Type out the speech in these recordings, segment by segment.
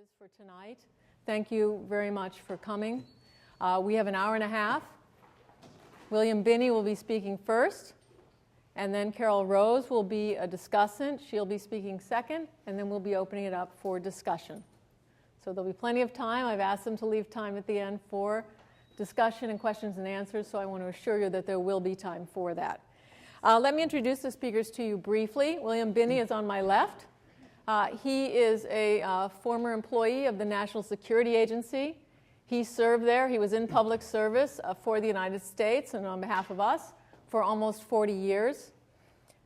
is for tonight. Thank you very much for coming. We have an hour and a half. William Binney will be speaking first, and then Carol Rose will be a discussant. She'll be speaking second, and then we'll be opening it up for discussion. So there'll be plenty of time. I've asked them to leave time at the end for discussion and questions and answers, so I want to assure you that there will be time for that. Let me introduce the speakers to you briefly. William Binney is on my left. He is a former employee of the National Security Agency. He served there. He was in public service for the United States and on behalf of us for almost 40 years.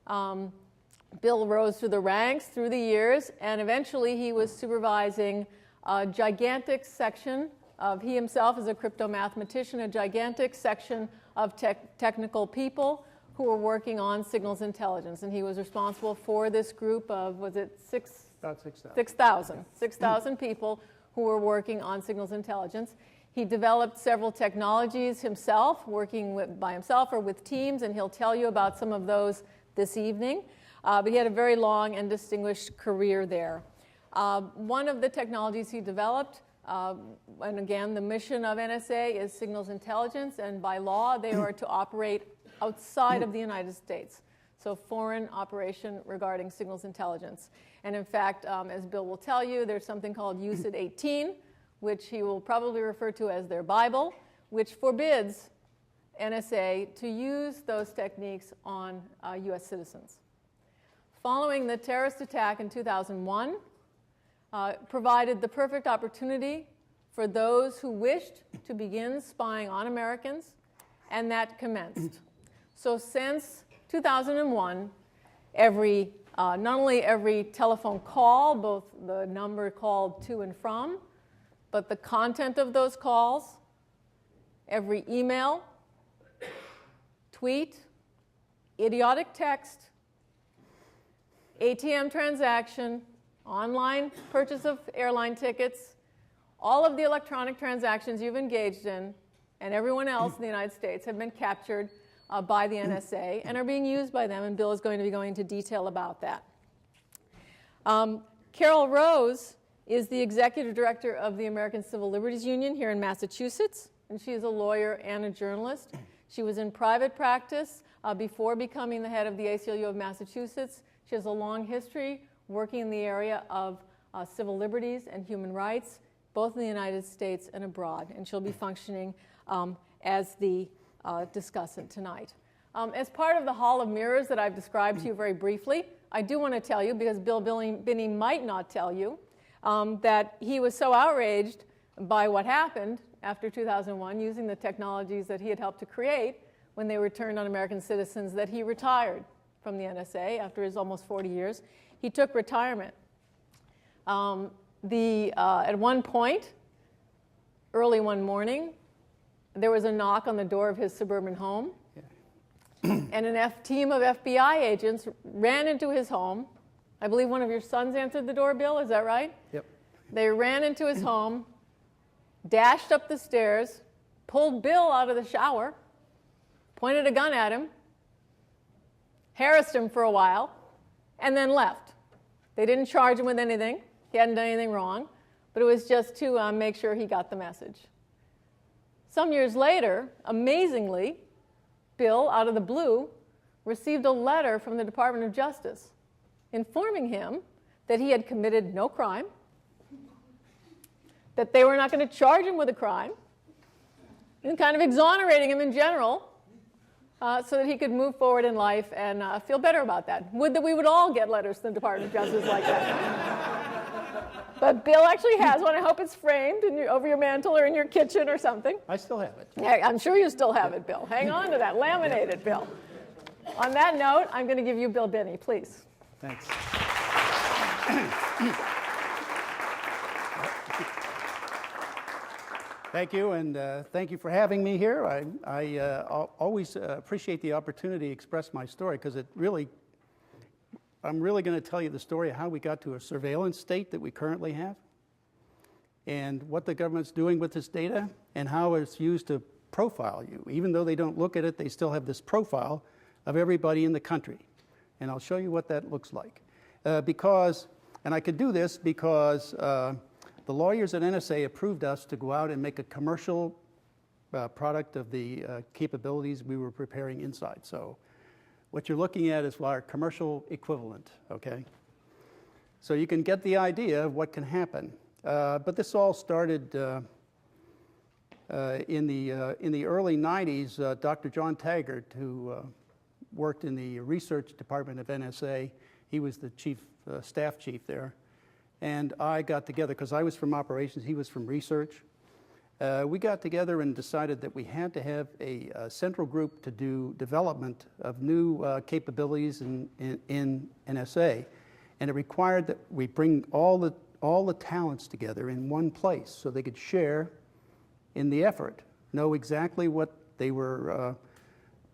Bill rose through the ranks through the years, and eventually he was supervising a gigantic section of, he himself is a crypto mathematician, a gigantic section of technical people who were working on signals intelligence. And he was responsible for this group of, was it About 6,000. 6,000 people who were working on signals intelligence. He developed several technologies himself, working by himself or with teams, and he'll tell you about some of those this evening. But he had a very long and distinguished career there. One of the technologies he developed, and again, the mission of NSA is signals intelligence, and by law they are to operate outside of the United States. So foreign operation regarding signals intelligence. And in fact, as Bill will tell you, there's something called UCID 18, which he will probably refer to as their Bible, which forbids NSA to use those techniques on US citizens. Following the terrorist attack in 2001, provided the perfect opportunity for those who wished to begin spying on Americans, and that commenced. So since 2001, not only every telephone call, both the number called to and from, but the content of those calls, every email, tweet, idiotic text, ATM transaction, online purchase of airline tickets, all of the electronic transactions you've engaged in, and everyone else in the United States have been captured by the NSA and are being used by them, and Bill is going to be going into detail about that. Carol Rose is the executive director of the American Civil Liberties Union here in Massachusetts, and she is a lawyer and a journalist. She was in private practice before becoming the head of the ACLU of Massachusetts. She has a long history working in the area of civil liberties and human rights, both in the United States and abroad, and she'll be functioning as the discussant tonight. As part of the Hall of Mirrors that I've described to you very briefly, I do want to tell you, because Bill Binney might not tell you, that he was so outraged by what happened after 2001, using the technologies that he had helped to create when they were turned on American citizens, that he retired from the NSA after his almost 40 years. He took retirement. At one point, early one morning, there was a knock on the door of his suburban home, and a team of FBI agents ran into his home. I believe one of your sons answered the door, Bill, is that right? Yep. They ran into his home, dashed up the stairs, pulled Bill out of the shower, pointed a gun at him, harassed him for a while, and then left. They didn't charge him with anything. He hadn't done anything wrong, but it was just to make sure he got the message. Some years later, amazingly, Bill, out of the blue, received a letter from the Department of Justice informing him that he had committed no crime, that they were not going to charge him with a crime, and kind of exonerating him in general so that he could move forward in life and feel better about that. Would that we would all get letters from the Department of Justice like that. But Bill actually has one. I hope it's framed over your mantle or in your kitchen or something. I still have it. Yeah, I'm sure you still have it, Bill. Hang on to that. Laminate it, Bill. On that note, I'm going to give you Bill Binney, please. Thanks. Thank you, and thank you for having me here. I always appreciate the opportunity to express my story, because I'm really going to tell you the story of how we got to a surveillance state that we currently have, and what the government's doing with this data, and how it's used to profile you. Even though they don't look at it, they still have this profile of everybody in the country. And I'll show you what that looks like. And I could do this because the lawyers at NSA approved us to go out and make a commercial product of the capabilities we were preparing inside. So what you're looking at is our commercial equivalent, okay? So you can get the idea of what can happen. But this all started in the early 90s. Dr. John Taggart, who worked in the research department of NSA, he was the staff chief there, and I got together, because I was from operations, he was from research. We got together and decided that we had to have a central group to do development of new capabilities in NSA, and it required that we bring all the talents together in one place so they could share in the effort, know exactly what they were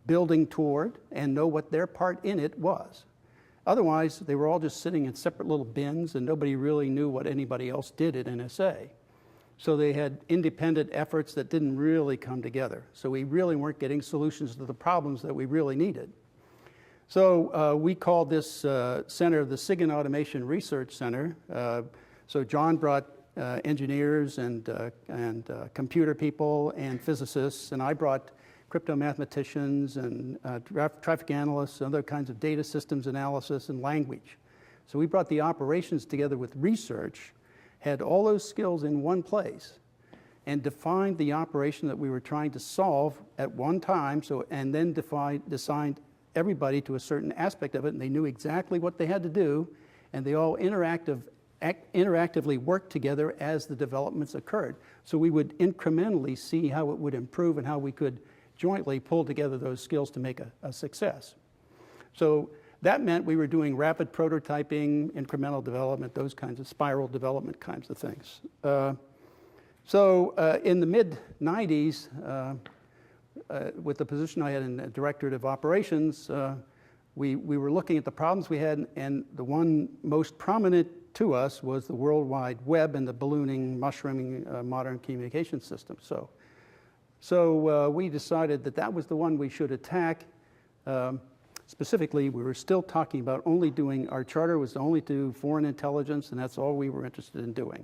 building toward, and know what their part in it was. Otherwise, they were all just sitting in separate little bins, and nobody really knew what anybody else did at NSA. So they had independent efforts that didn't really come together. So we really weren't getting solutions to the problems that we really needed. So we called this center the SIGINT Automation Research Center. So John brought engineers and computer people and physicists, and I brought crypto mathematicians and traffic analysts and other kinds of data systems analysis and language. So we brought the operations together with research, had all those skills in one place, and defined the operation that we were trying to solve at one time, and then assigned everybody to a certain aspect of it, and they knew exactly what they had to do, and they all interactively worked together as the developments occurred. So we would incrementally see how it would improve and how we could jointly pull together those skills to make a success. So that meant we were doing rapid prototyping, incremental development, those kinds of spiral development kinds of things. So in the mid-90s, with the position I had in the Directorate of Operations, we were looking at the problems we had, and the one most prominent to us was the World Wide Web and the ballooning, mushrooming modern communication system. So we decided that was the one we should attack. Specifically, we were still talking about only doing, our charter was to only do foreign intelligence, and that's all we were interested in doing.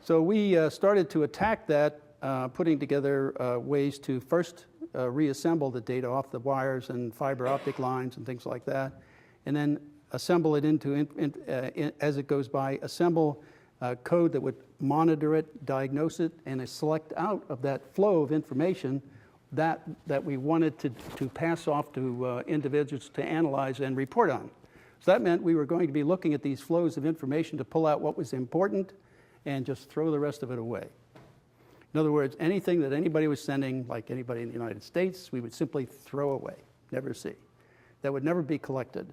So we started to attack that, putting together ways to first reassemble the data off the wires and fiber optic lines and things like that, and then assemble it as it goes by, assemble code that would monitor it, diagnose it, and select out of that flow of information that we wanted to pass off to individuals to analyze and report on. So that meant we were going to be looking at these flows of information to pull out what was important and just throw the rest of it away. In other words, anything that anybody was sending, like anybody in the United States, we would simply throw away, never see. That would never be collected.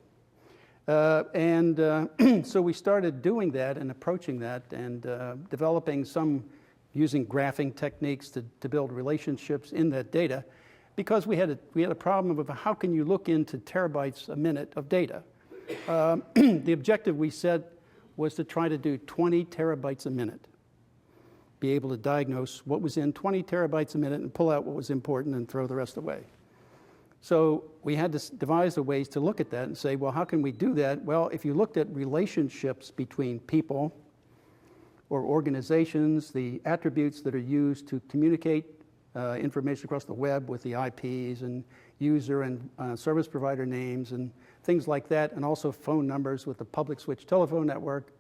So we started doing that and approaching that and developing some, using graphing techniques to build relationships in that data, because we had a problem of how can you look into terabytes a minute of data. The objective we set was to try to do 20 terabytes a minute, be able to diagnose what was in 20 terabytes a minute and pull out what was important and throw the rest away. So we had to devise ways to look at that and say, well, how can we do that? Well, if you looked at relationships between people or organizations, the attributes that are used to communicate information across the web with the IPs and user and service provider names and things like that, and also phone numbers with the public switch telephone network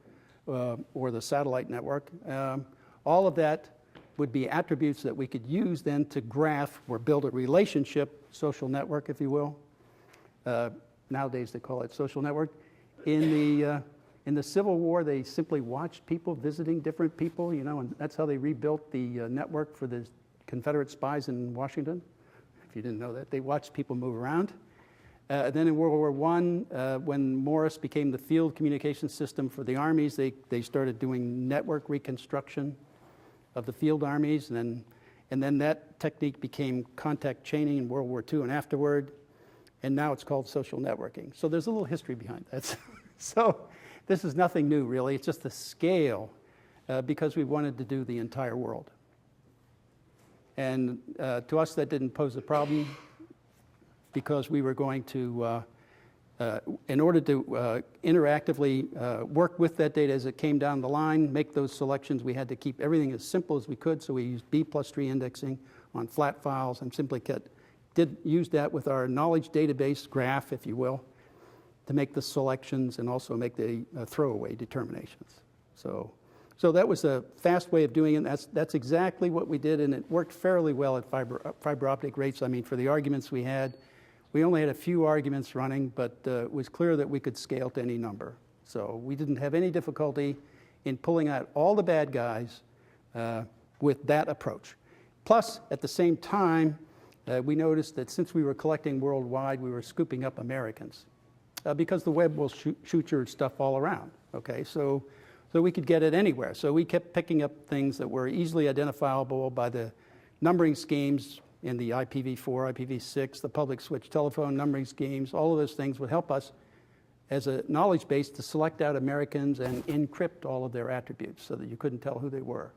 or the satellite network, all of that would be attributes that we could use then to graph or build a relationship, social network, if you will. Nowadays they call it social network. In the Civil War, they simply watched people visiting different people, and that's how they rebuilt the network for the Confederate spies in Washington. If you didn't know that, they watched people move around. Then in World War I, when Morris became the field communication system for the armies, they started doing network reconstruction of the field armies, and then that technique became contact chaining in World War II and afterward, and now it's called social networking. So there's a little history behind that. So this is nothing new, really. It's just the scale, because we wanted to do the entire world. And to us, that didn't pose a problem, because we were going to in order to interactively work with that data as it came down the line, make those selections, we had to keep everything as simple as we could, so we used B+3 indexing on flat files and simply did use that with our knowledge database graph, if you will, to make the selections and also make the throwaway determinations. So that was a fast way of doing it. That's exactly what we did, and it worked fairly well at fiber optic rates. I mean, for the arguments we had, we only had a few arguments running, but it was clear that we could scale to any number. So we didn't have any difficulty in pulling out all the bad guys with that approach. Plus, at the same time, we noticed that since we were collecting worldwide, we were scooping up Americans because the web will shoot your stuff all around, okay? So we could get it anywhere. So we kept picking up things that were easily identifiable by the numbering schemes in the IPv4, IPv6, the public switch telephone numbering schemes. All of those things would help us as a knowledge base to select out Americans and encrypt all of their attributes so that you couldn't tell who they were.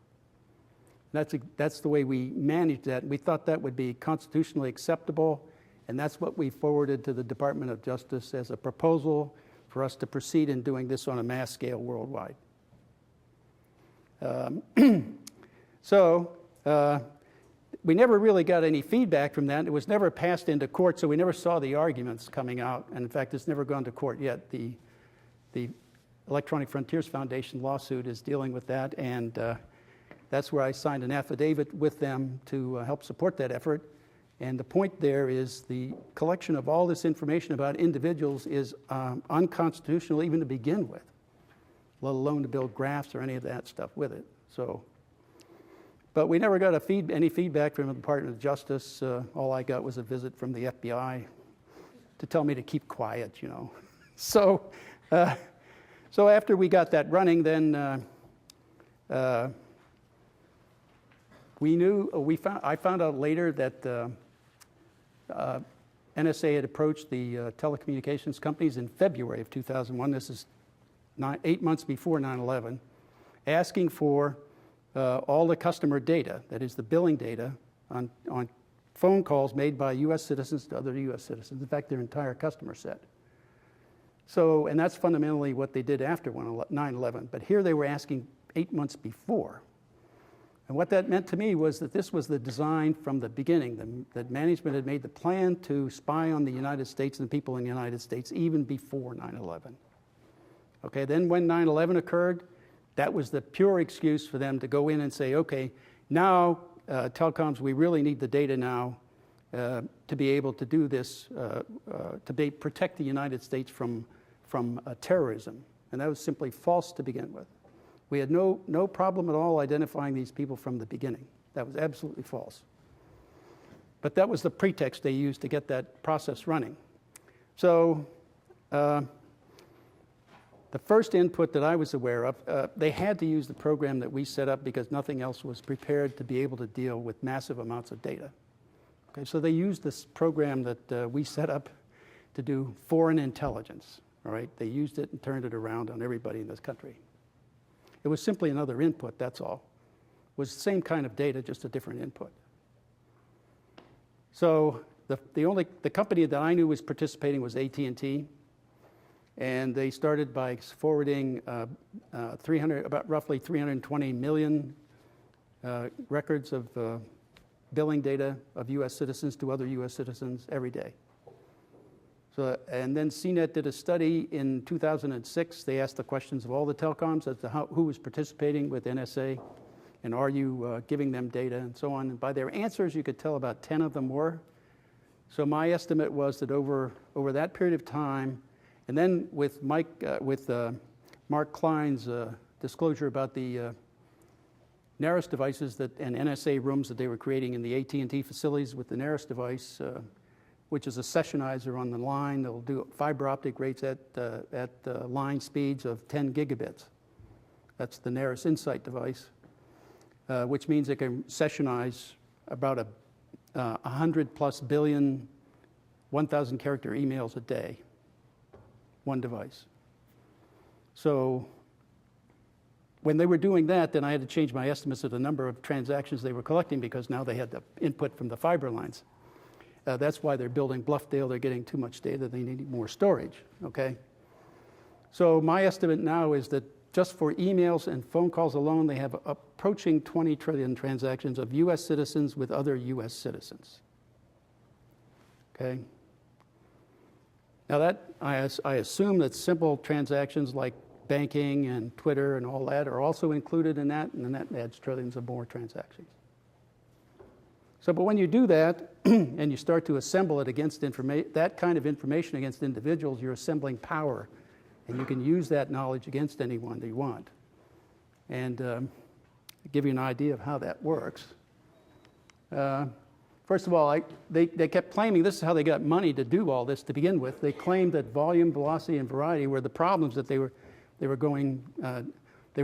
That's the way we managed that. We thought that would be constitutionally acceptable, and that's what we forwarded to the Department of Justice as a proposal for us to proceed in doing this on a mass scale worldwide. We never really got any feedback from that. It was never passed into court, so we never saw the arguments coming out. And in fact, it's never gone to court yet. The Electronic Frontiers Foundation lawsuit is dealing with that, and that's where I signed an affidavit with them to help support that effort. And the point there is the collection of all this information about individuals is unconstitutional even to begin with, let alone to build graphs or any of that stuff with it. But we never got any feedback from the Department of Justice. All I got was a visit from the FBI to tell me to keep quiet, you know. So after we got that running, then I found out later that NSA had approached the telecommunications companies in February of 2001. This is 8 months before 9/11, asking for all the customer data, that is the billing data, on phone calls made by U.S. citizens to other U.S. citizens, in fact, their entire customer set. And that's fundamentally what they did after 9/11. But here they were asking 8 months before. And what that meant to me was that this was the design from the beginning, that management had made the plan to spy on the United States and the people in the United States even before 9/11. Okay, then when 9/11 occurred, that was the pure excuse for them to go in and say, okay, now telecoms, we really need the data now to be able to do this, to protect the United States from terrorism. And that was simply false to begin with. We had no problem at all identifying these people from the beginning. That was absolutely false. But that was the pretext they used to get that process running. So the first input that I was aware of, they had to use the program that we set up because nothing else was prepared to be able to deal with massive amounts of data. Okay, so they used this program that we set up to do foreign intelligence. All right, they used it and turned it around on everybody in this country. It was simply another input, that's all. It was the same kind of data, just a different input. So the company that I knew was participating was AT&T, and they started by forwarding about roughly 320 million records of billing data of U.S. citizens to other U.S. citizens every day. And then CNET did a study in 2006. They asked the questions of all the telecoms as to who was participating with NSA, and are you giving them data, and so on. And by their answers, you could tell about 10 of them were. So my estimate was that over that period of time, and then with Mark Klein's disclosure about the NARIS devices and NSA rooms that they were creating in the AT&T facilities with the NARIS device, which is a sessionizer on the line. They'll do fiber optic rates at line speeds of 10 gigabits. That's the NARIS Insight device, which means it can sessionize about 100 plus billion 1,000 character emails a day, one device. So when they were doing that, then I had to change my estimates of the number of transactions they were collecting because now they had the input from the fiber lines. That's why they're building Bluffdale. They're getting too much data. They need more storage, okay? So my estimate now is that just for emails and phone calls alone, they have approaching 20 trillion transactions of U.S. citizens with other U.S. citizens, okay? Now that, I assume that simple transactions like banking and Twitter and all that are also included in that, and then that adds trillions of more transactions. So, but when you do that, and you start to assemble it against that kind of information against individuals, you're assembling power, and you can use that knowledge against anyone that you want. And give you an idea of how that works. First of all, they kept claiming this is how they got money to do all this to begin with. They claimed that volume, velocity, and variety were the problems that they were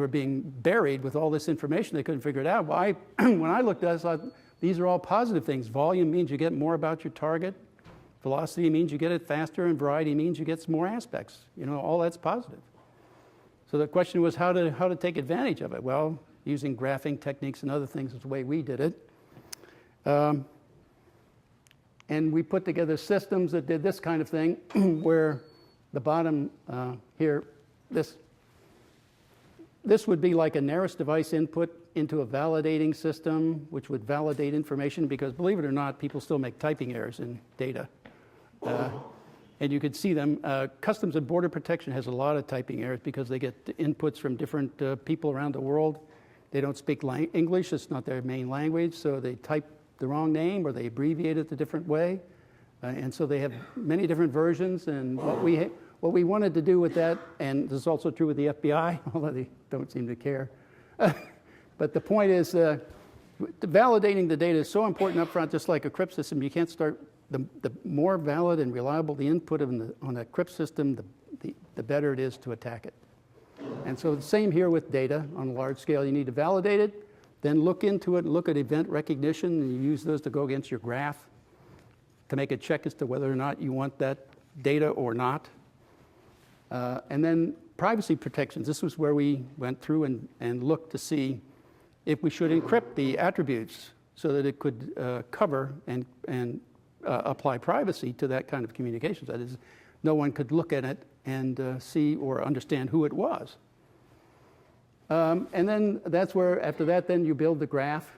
being buried with all this information. They couldn't figure it out. Well, when I looked at it, I thought, these are all positive things. Volume means you get more about your target. Velocity means you get it faster, and variety means you get some more aspects. You know, all that's positive. So the question was how to take advantage of it. Well, using graphing techniques and other things is the way we did it. And we put together systems that did this kind of thing, where the bottom here, this would be like a nearest device input into a validating system, which would validate information, because believe it or not, people still make typing errors in data. And you could see them. Customs and Border Protection has a lot of typing errors because they get inputs from different people around the world. They don't speak English, it's not their main language, so they type the wrong name or they abbreviate it a different way. And so they have many different versions, and what we wanted to do with that, and this is also true with the FBI, although they don't seem to care. But the point is, validating the data is so important up front, just like a crypt system. You can't start, the more valid and reliable the input on a crypt system, the better it is to attack it. And so the same here with data on a large scale. You need to validate it, then look into it, and look at event recognition, and you use those to go against your graph to make a check as to whether or not you want that data or not. And then privacy protections. This was where we went through and looked to see if we should encrypt the attributes so that it could cover and apply privacy to that kind of communications. That is, no one could look at it and see or understand who it was. And then that's where, after that, then you build the graph.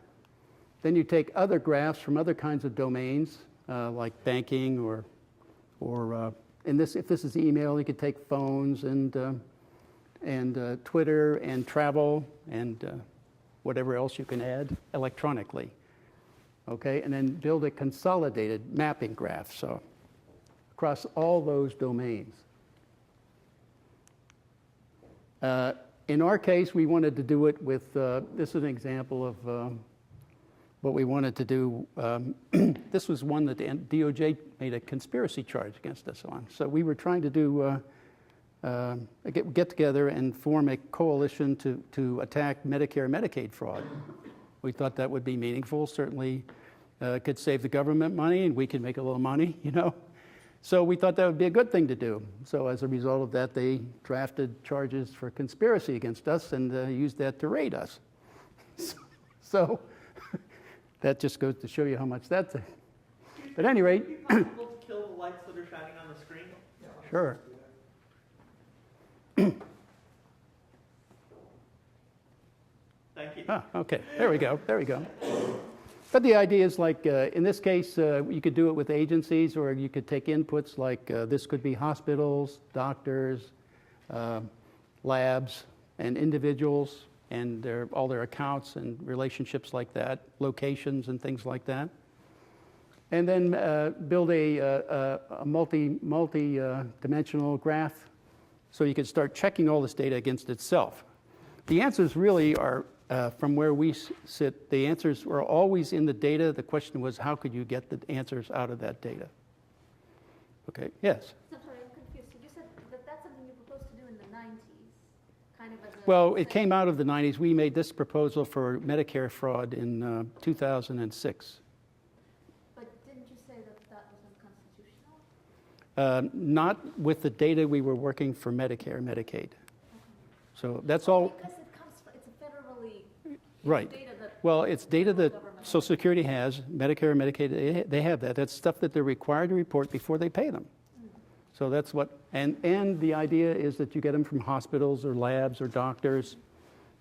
Then you take other graphs from other kinds of domains, like banking or if this is email, you could take phones and Twitter and travel and whatever else you can add electronically. Okay, and then build a consolidated mapping graph, so across all those domains. In our case, we wanted to do it with, this is an example of what we wanted to do. This was one that the DOJ made a conspiracy charge against us on. So we were trying to do, get together and form a coalition to attack Medicare Medicaid fraud. We thought that would be meaningful. Certainly could save the government money, and we could make a little money, you know. So we thought that would be a good thing to do. So as a result of that, they drafted charges for conspiracy against us and used that to raid us. So that just goes to show you how much that's. But at any rate. Is it possible to kill the lights that are shining on the screen? Sure. Thank you. Ah, okay. There we go. There we go. But the idea is like, in this case, you could do it with agencies, or you could take inputs like this could be hospitals, doctors, labs, and individuals, and all their accounts and relationships like that, locations and things like that. And then build a multi-dimensional graph so you could start checking all this data against itself. The answers really are, from where we sit, the answers were always in the data. The question was, how could you get the answers out of that data? Okay, yes? So sorry, I'm confused. So you said that that's something you proposed to do in the 90s, kind of as a... Well, it came out of the 90s. We made this proposal for Medicare fraud in 2006. But didn't you say that that was unconstitutional? Not with the data we were working for Medicare, Medicaid. So that's all. Because it comes from, it's a federally Right. data that Well, it's data that Social Security has, Medicare and Medicaid, they have that. That's stuff that they're required to report before they pay them. So that's what, and the idea is that you get them from hospitals or labs or doctors,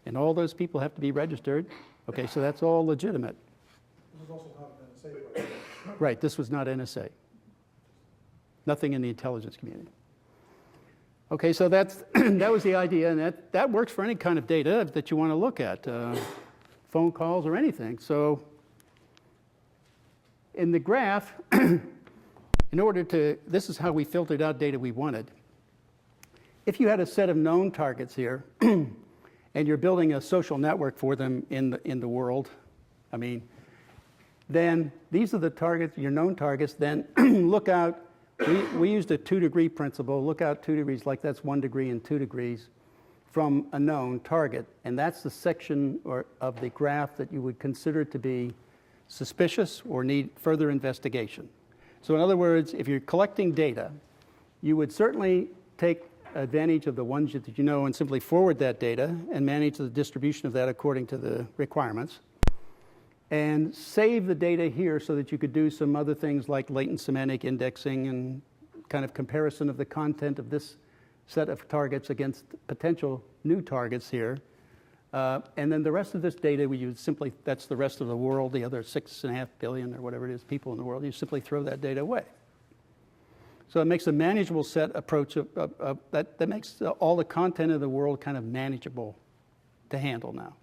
and all those people have to be registered. Okay, so that's all legitimate. This is also not an NSA question. Right, this was not NSA. Nothing in the intelligence community. Okay, so that's that was the idea, and that works for any kind of data that you want to look at, phone calls or anything. So in the graph, in order to, this is how we filtered out data we wanted. If you had a set of known targets here, and you're building a social network for them in the world, I mean, then these are the targets, your known targets, then look out. We used a 2-degree principle. Look out 2 degrees, like that's 1 degree and 2 degrees from a known target. And that's the section of the graph that you would consider to be suspicious or need further investigation. So in other words, if you're collecting data, you would certainly take advantage of the ones that you know and simply forward that data and manage the distribution of that according to the requirements. And save the data here so that you could do some other things like latent semantic indexing and kind of comparison of the content of this set of targets against potential new targets here. And then the rest of this data, we use simply, that's the rest of the world, the other 6.5 billion or whatever it is people in the world, you simply throw that data away. So it makes a manageable set approach that makes all the content of the world kind of manageable to handle now.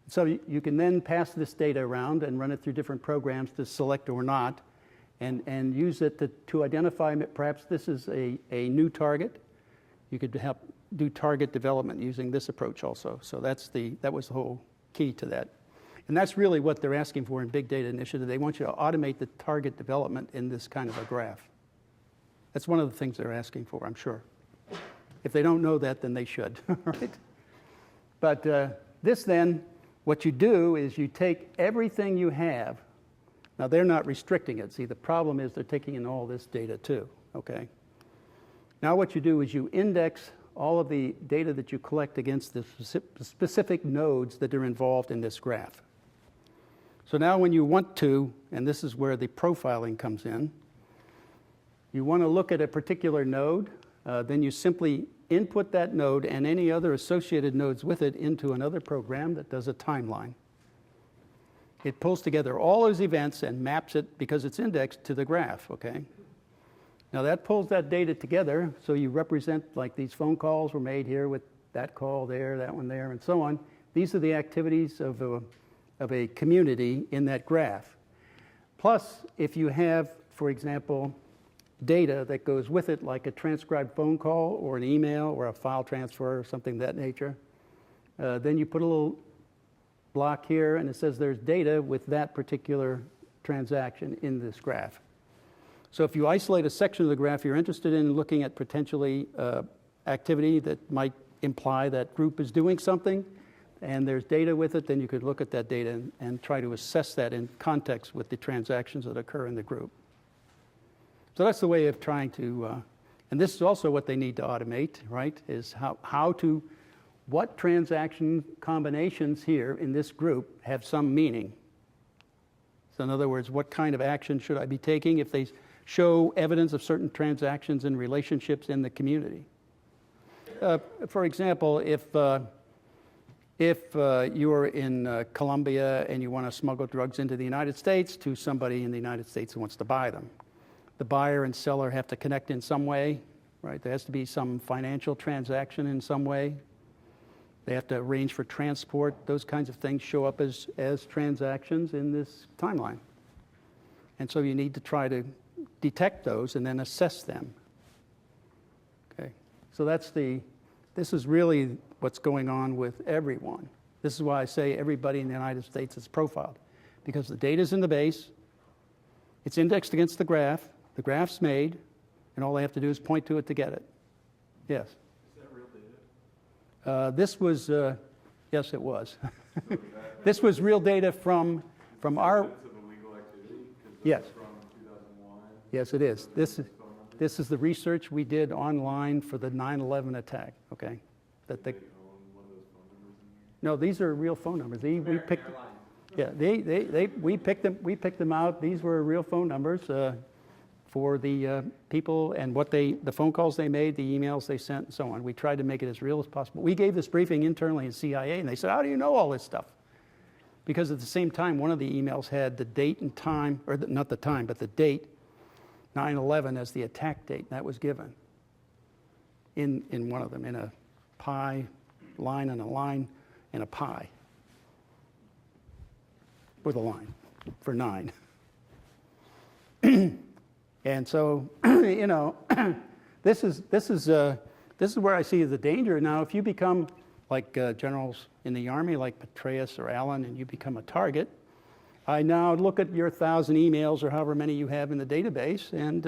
So you can then pass this data around and run it through different programs to select or not, and use it to identify perhaps this is a new target. You could help do target development using this approach also. So that was the whole key to that. And that's really what they're asking for in Big Data Initiative. They want you to automate the target development in this kind of a graph. That's one of the things they're asking for, I'm sure. If they don't know that, then they should, right? But this then, what you do is you take everything you have. Now, they're not restricting it. See, the problem is they're taking in all this data too, okay? Now what you do is you index all of the data that you collect against the specific nodes that are involved in this graph. So now when you want to, and this is where the profiling comes in, you want to look at a particular node, then you simply input that node and any other associated nodes with it into another program that does a timeline. It pulls together all those events and maps it, because it's indexed, to the graph, okay? Now that pulls that data together, so you represent, like these phone calls were made here with that call there, that one there, and so on. These are the activities of a community in that graph. Plus, if you have, for example, data that goes with it, like a transcribed phone call or an email or a file transfer or something of that nature, then you put a little block here and it says there's data with that particular transaction in this graph. So if you isolate a section of the graph you're interested in looking at potentially activity that might imply that group is doing something, and there's data with it, then you could look at that data and try to assess that in context with the transactions that occur in the group. So that's the way of trying to, and this is also what they need to automate, right, is what transaction combinations here in this group have some meaning. So in other words, what kind of action should I be taking if they show evidence of certain transactions and relationships in the community? For example, if you're in Colombia and you want to smuggle drugs into the United States to somebody in the United States who wants to buy them, the buyer and seller have to connect in some way, right? There has to be some financial transaction in some way. They have to arrange for transport. Those kinds of things show up as transactions in this timeline. And so you need to try to detect those and then assess them. Okay, so this is really what's going on with everyone. This is why I say everybody in the United States is profiled, because the data's in the base, it's indexed against the graph's made, and all they have to do is point to it to get it. Yes? Is that real data? This was, yes, it was. This was real data from our... Evidence of illegal activity? 'Cause this Yes. is from 2001. Yes, it is. This is the research we did online for the 9/11 attack, okay? They own one of those phone numbers in No, these are real phone numbers. We picked. Yeah, we picked them out. These were real phone numbers for the people and the phone calls they made, the emails they sent, and so on. We tried to make it as real as possible. We gave this briefing internally in CIA, and they said, "How do you know all this stuff?" Because at the same time, one of the emails had the date and time, or not the time, but the date, 9/11 as the attack date. That was given in one of them, in a pi line and a line and a pi with a line for 9. And so, you know, this is where I see the danger. Now, if you become like generals in the Army, like Petraeus or Allen, and you become a target, I now look at your 1,000 emails or however many you have in the database, and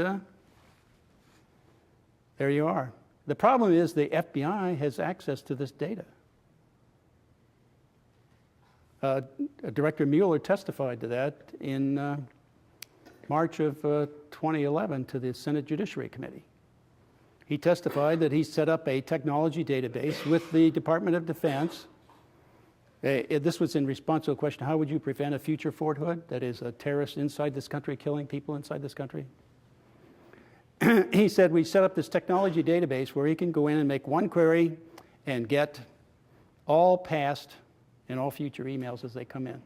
there you are. The problem is the FBI has access to this data. Director Mueller testified to that in March of 2011 to the Senate Judiciary Committee. He testified that he set up a technology database with the Department of Defense. This was in response to a question, how would you prevent a future Fort Hood, that is a terrorist inside this country, killing people inside this country? He said, we set up this technology database where he can go in and make one query and get all past and all future emails as they come in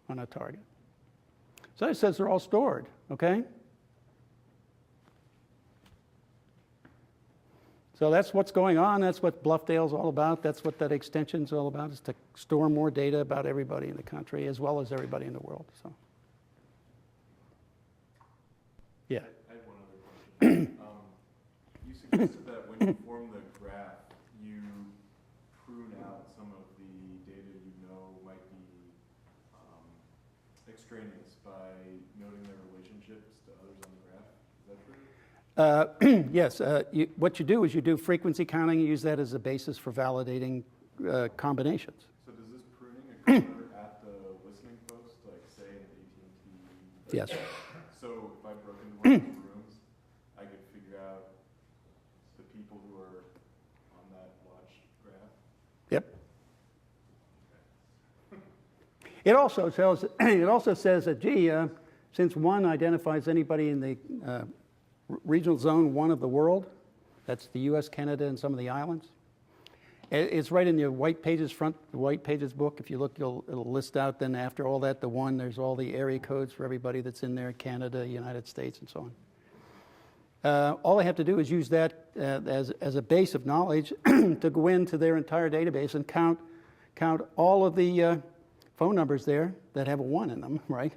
on a target. So it says they're all stored, okay? So that's what's going on. That's what Bluffdale's all about. That's what that extension's all about, is to store more data about everybody in the country as well as everybody in the world. So, yeah. I had one other question. You suggested that when you form the graph, you prune out some of the data you know might be extraneous by noting their relationships to others on the graph. Is that true? Yes. What you do is you do frequency counting. You use that as a basis for validating combinations. So does this pruning occur at the listening post, like say in AT&T? Yes. So if I broke into one of those rooms, I could figure out the people who are on that watch graph? Yep. It also says that, gee, since one identifies anybody in the regional zone 1 of the world, that's the U.S., Canada, and some of the islands. It's right in the white pages book. If you look, it'll list out then after all that, the 1, there's all the area codes for everybody that's in there, Canada, United States, and so on. All they have to do is use that as a base of knowledge to go into their entire database and count all of the phone numbers there that have a 1 in them, right?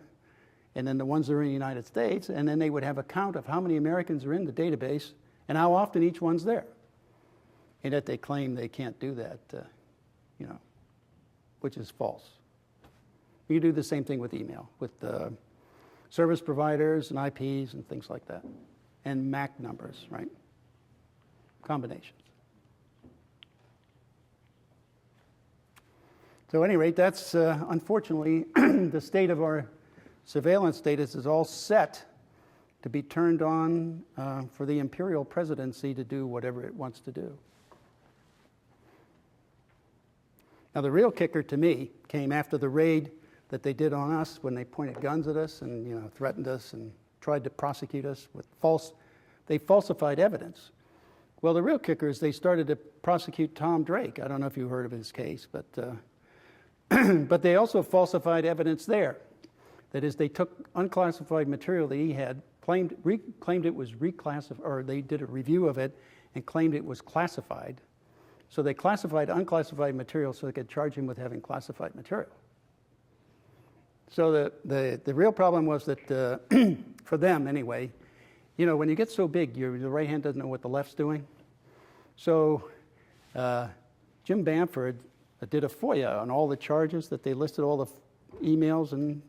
And then the ones that are in the United States, and then they would have a count of how many Americans are in the database and how often each one's there. And yet they claim they can't do that, which is false. You do the same thing with email, with service providers and IPs and things like that, and MAC numbers, right? Combinations. So at any rate, that's unfortunately the state of our surveillance status is all set to be turned on for the imperial presidency to do whatever it wants to do. Now, the real kicker to me came after the raid that they did on us when they pointed guns at us and threatened us and tried to prosecute us with they falsified evidence. Well, the real kicker is they started to prosecute Tom Drake. I don't know if you heard of his case, but but they also falsified evidence there. That is, they took unclassified material that he had, claimed it was reclassified, or they did a review of it and claimed it was classified. So they classified unclassified material so they could charge him with having classified material. So the real problem was that, for them anyway, when you get so big, the right hand doesn't know what the left's doing. So Jim Bamford did a FOIA on all the charges that they listed, all the emails and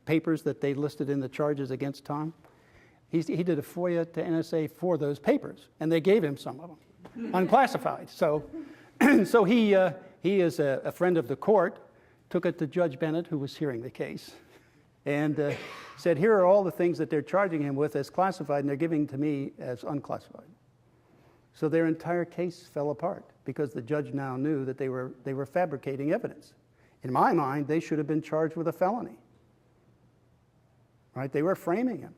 papers that they listed in the charges against Tom. He did a FOIA to NSA for those papers, and they gave him some of them, unclassified. So he is a friend of the court, took it to Judge Bennett, who was hearing the case, and said, here are all the things that they're charging him with as classified, and they're giving to me as unclassified. So their entire case fell apart because the judge now knew that they were fabricating evidence. In my mind, they should have been charged with a felony. Right? They were framing him.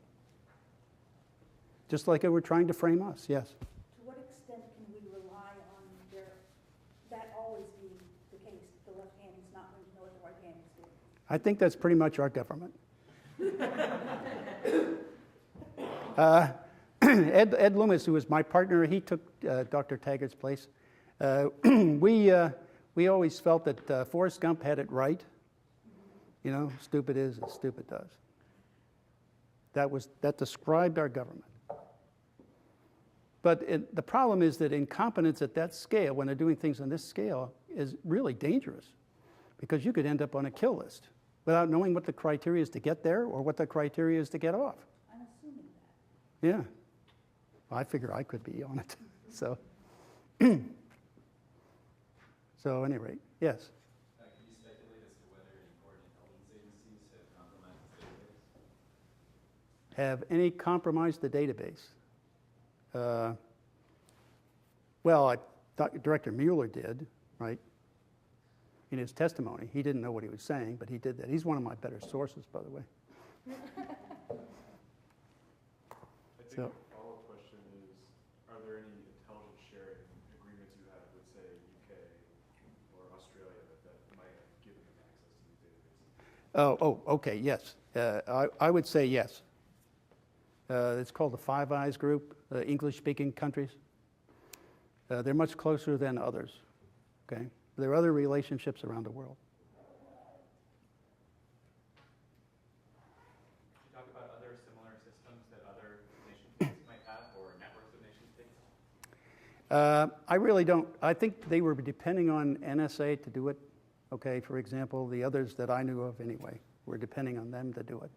Just like they were trying to frame us, yes. To what extent can we rely on that always being the case, the left hand is not going to know what the right hand is doing? I think that's pretty much our government. Ed Loomis, who was my partner, he took Dr. Taggart's place. We always felt that Forrest Gump had it right. You know, stupid is as stupid does. That described our government. But the problem is that incompetence at that scale, when they're doing things on this scale, is really dangerous because you could end up on a kill list without knowing what the criteria is to get there or what the criteria is to get off. I'm assuming that. Yeah. Well, I figure I could be on it. So, so at any rate, yes. Can you speculate as to whether any foreign intelligence agencies have compromised the database? Have any compromised the database? Well, I thought Director Mueller did, right? In his testimony. He didn't know what he was saying, but he did that. He's one of my better sources, by the way. I think a follow-up question is, are there any intelligence sharing agreements you have with, say, UK or Australia that might have given them access to these databases? Okay, yes. I would say yes. It's called the Five Eyes Group, English-speaking countries. They're much closer than others, okay? There are other relationships around the world. Could you talk about other similar systems that other nation-states might have or networks of nation-states? I really don't. I think they were depending on NSA to do it, okay? For example, the others that I knew of anyway were depending on them to do it.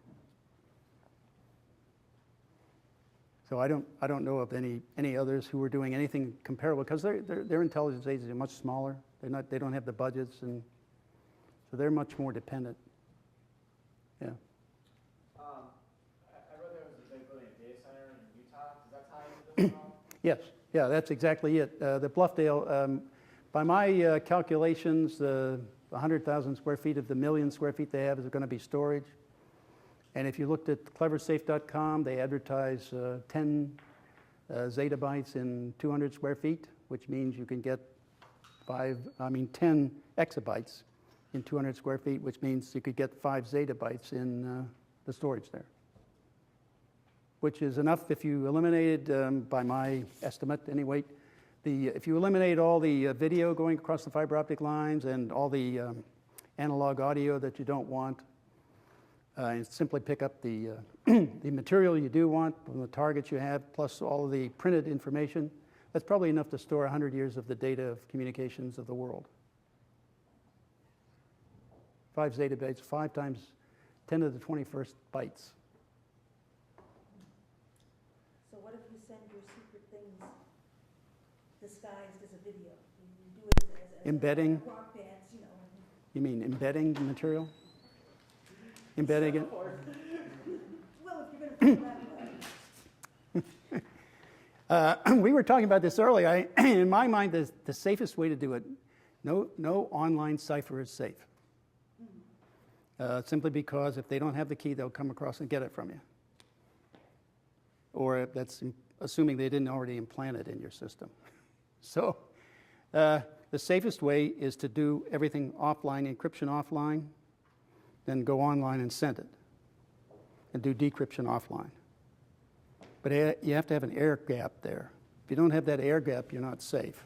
So I don't know of any others who were doing anything comparable because their intelligence agencies are much smaller. They don't have the budgets, and so they're much more dependent. Yeah. I read there was a big building data center in Utah. Does that tie into this at all? Yes. Yeah, that's exactly it. The Bluffdale, by my calculations, 100,000 square feet of the million square feet they have is going to be storage. And if you looked at cleversafe.com, they advertise 10 zettabytes in 200 square feet, which means you can get 10 exabytes in 200 square feet, which means you could get 5 zettabytes in the storage there, which is enough if you eliminated, by my estimate anyway, if you eliminate all the video going across the fiber optic lines and all the analog audio that you don't want, and simply pick up the the material you do want from the targets you have, plus all of the printed information. That's probably enough to store 100 years of the data of communications of the world. 5 zettabytes, 5 times 10 to the 21st bytes. So what if you send your secret things disguised as a video? You do it as Embedding? rock bands, you know. You mean embedding the material? Embedding it? Well, if you're going to put that way. We were talking about this earlier. In my mind, the safest way to do it, no online cipher is safe. Simply because if they don't have the key, they'll come across and get it from you. Or that's assuming they didn't already implant it in your system. So the safest way is to do everything offline, encryption offline, then go online and send it, and do decryption offline. But you have to have an air gap there. If you don't have that air gap, you're not safe.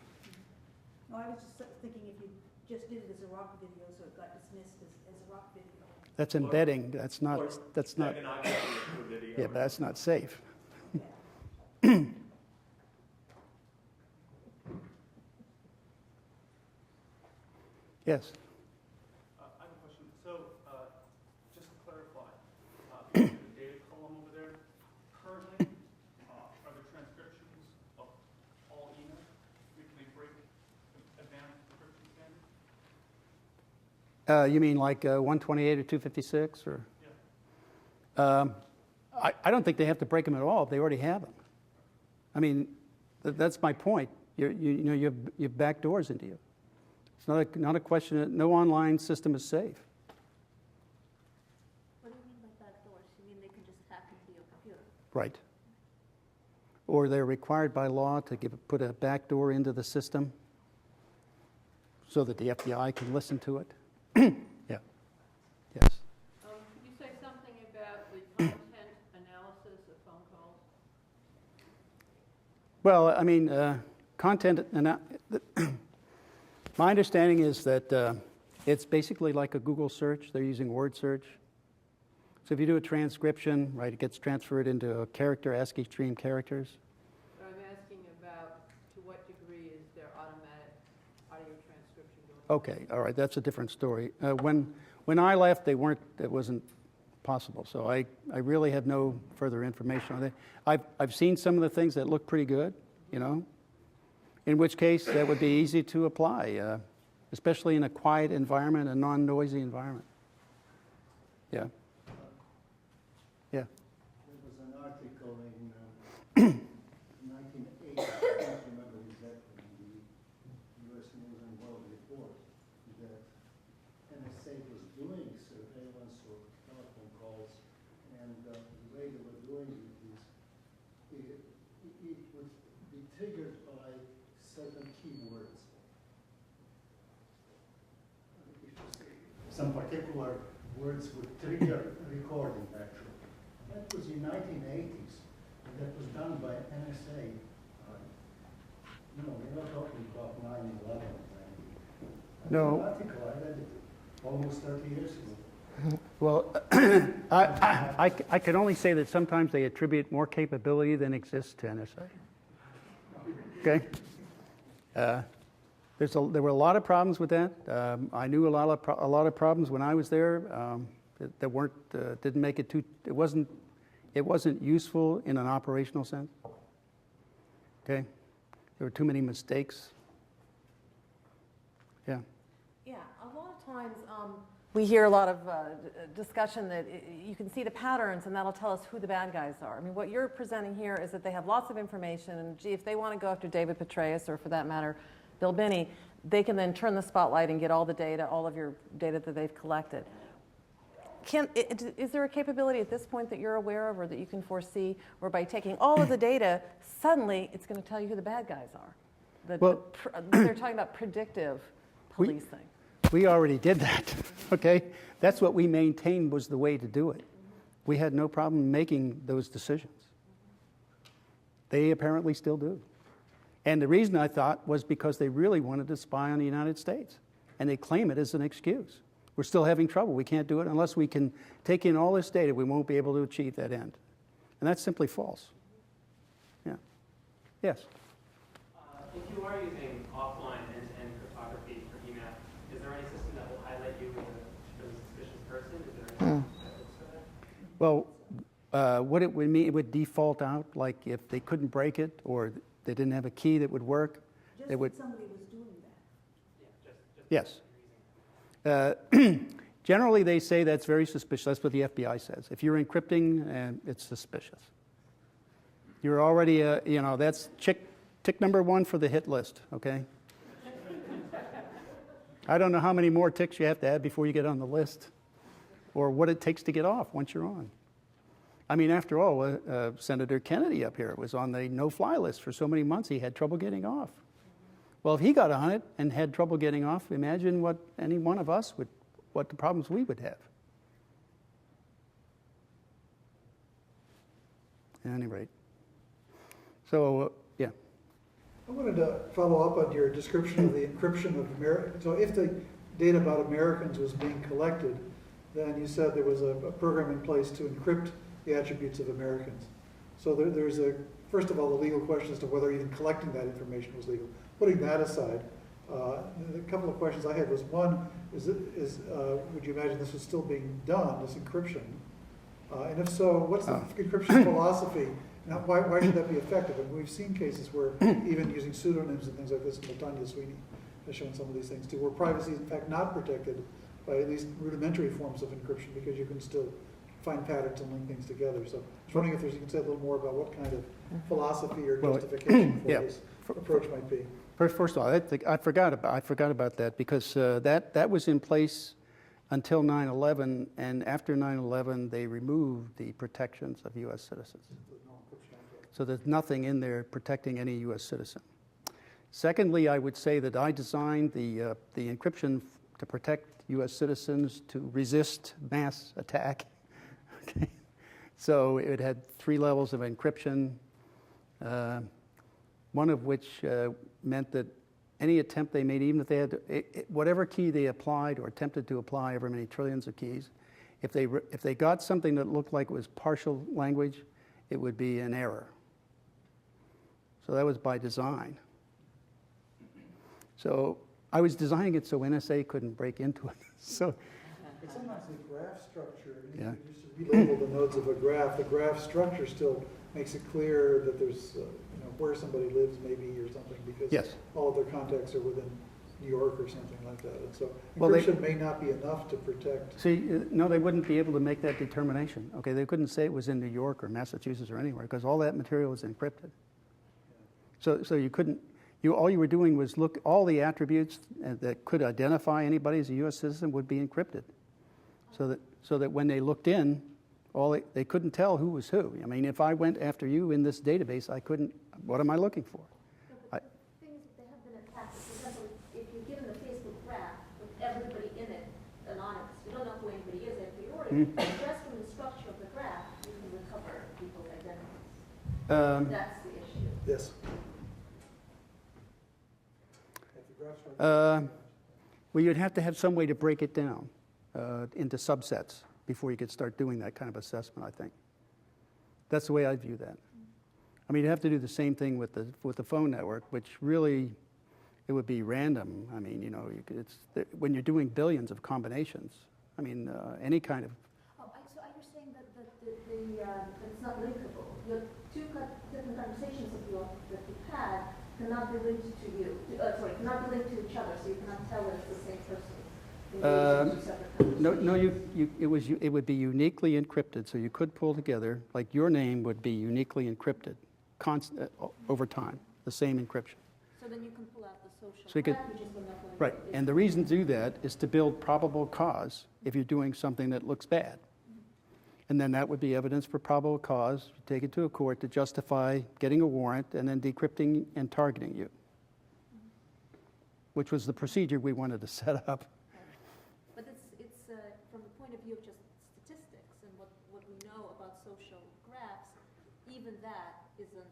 No, I was just thinking if you just did it as a rock video, so it got dismissed as a rock video. That's embedding. That's not. Steganography for video. Yeah, but that's not safe. Yes. I have a question. So, just to clarify, the data column over there, currently, are the transcriptions of all emails? Can they break advanced encryption standards? You mean like 128 or 256, or? Yeah. I don't think they have to break them at all if they already have them. I mean, That's my point. You have back doors into you. It's not a question that no online system is safe. What do you mean by back doors? You mean they can just hack into your computer? Right. Or they're required by law to put a back door into the system so that the FBI can listen to it. Yeah. Yes. Could you say something about the content analysis of phone calls? Well, I mean, my understanding is that it's basically like a Google search. They're using word search. So if you do a transcription, right, it gets transferred into a character, ASCII stream characters. But I'm asking about to what degree is there automatic audio transcription going on? Okay, all right, that's a different story. When I left, it wasn't possible. So I really have no further information on that. I've seen some of the things that look pretty good, in which case that would be easy to apply, especially in a quiet environment, a non-noisy environment. Yeah. Yeah. There was an article in 1980, I can't remember exactly, in the U.S. News and World Report, that NSA was doing surveillance of telephone calls, and the way they were doing it is it would be triggered by certain keywords. Some particular words would trigger recording, actually. That was in 1980s, and that was done by NSA. No, we're not talking about 9/11. No. An article, I read it almost 30 years ago. Well, I can only say that sometimes they attribute more capability than exists to NSA. Okay? There were a lot of problems with that. I knew a lot of problems when I was there that weren't didn't make it too. It wasn't useful in an operational sense. Okay, there were too many mistakes. Yeah. Yeah, a lot of times we hear a lot of discussion that you can see the patterns and that'll tell us who the bad guys are. I mean, what you're presenting here is that they have lots of information, and gee, if they want to go after David Petraeus, or for that matter, Bill Binney, they can then turn the spotlight and get all the data, all of your data that they've collected. Is there a capability at this point that you're aware of or that you can foresee where by taking all of the data, suddenly it's going to tell you who the bad guys are? They're talking about predictive policing. We already did that, okay? That's what we maintained was the way to do it. We had no problem making those decisions. They apparently still do. And the reason I thought was because they really wanted to spy on the United States. And they claim it as an excuse. We're still having trouble. We can't do it unless we can take in all this data. We won't be able to achieve that end. And that's simply false. Yeah. Yes? If you are using offline end-to-end cryptography for email, is there any system that will highlight you as a suspicious person? Is there any methods for that? Well, what it would mean, it would default out, like if they couldn't break it or they didn't have a key that would work. Just that somebody was doing that. Yeah, Yes. Generally, they say that's very suspicious. That's what the FBI says. If you're encrypting, it's suspicious. You're already, that's tick number 1 for the hit list, okay? I don't know how many more ticks you have to add before you get on the list, or what it takes to get off once you're on. I mean, after all, Senator Kennedy up here was on the no-fly list for so many months he had trouble getting off. Well, if he got on it and had trouble getting off, imagine what any one of us what the problems we would have. At any rate. So, yeah. I wanted to follow up on your description of the encryption of Americans. So if the data about Americans was being collected, then you said there was a program in place to encrypt the attributes of Americans. So there's first of all, the legal question as to whether even collecting that information was legal. Putting that aside, a couple of questions I had was, one, would you imagine this was still being done, this encryption? And if so, what's the encryption philosophy? And why should that be effective? And we've seen cases where even using pseudonyms and things like this, and Tanya Sweeney has shown some of these things too, where privacy is in fact not protected by at least rudimentary forms of encryption because you can still find patterns and link things together. So I was wondering if you can say a little more about what kind of philosophy or justification for this approach might be. First of all, I forgot about that because that was in place until 9/11, and after 9/11, they removed the protections of U.S. citizens. So there's nothing in there protecting any U.S. citizen. Secondly, I would say that I designed the encryption to protect U.S. citizens to resist mass attack. Okay. So it had 3 levels of encryption, one of which meant that any attempt they made, even if they had whatever key they applied or attempted to apply, however many trillions of keys, if they got something that looked like it was partial language, it would be an error. So that was by design. So I was designing it so NSA couldn't break into it. So But sometimes the graph structure, Yeah. you just relabel the nodes of a graph. The graph structure still makes it clear that there's where somebody lives maybe or something because Yes. all of their contacts are within New York or something like that. And so Well, encryption may not be enough to protect. See, no, they wouldn't be able to make that determination. Okay, they couldn't say it was in New York or Massachusetts or anywhere because all that material was encrypted. So you couldn't. All you were doing was look. All the attributes that could identify anybody as a U.S. citizen would be encrypted, so that when they looked in, they couldn't tell who was who. I mean, if I went after you in this database, I couldn't. What am I looking for? Things that have been attacked. For example, if you're given a Facebook graph with everybody in it anonymous, you don't know who anybody is a priori. Just from the structure of the graph, you can recover people's identities. That's the issue. Yes. Well, you'd have to have some way to break it down into subsets before you could start doing that kind of assessment, I think. That's the way I view that. I mean, you have to do the same thing with the phone network, which really, it would be random. I mean, when you're doing billions of combinations, I mean, any kind of... So are you saying that it's not linkable? Your 2 different conversations that you've had cannot be linked to you. Cannot be linked to each other, so you cannot tell that it's the same person. No, it would be uniquely encrypted, so you could pull together, like your name would be uniquely encrypted over time, the same encryption. So then you can pull out the social So you could, right, and the reason to do that is to build probable cause if you're doing something that looks bad. And then that would be evidence for probable cause. You take it to a court to justify getting a warrant and then decrypting and targeting you, which was the procedure we wanted to set up. But it's from the point of view of just statistics and what we know about social graphs, even that isn't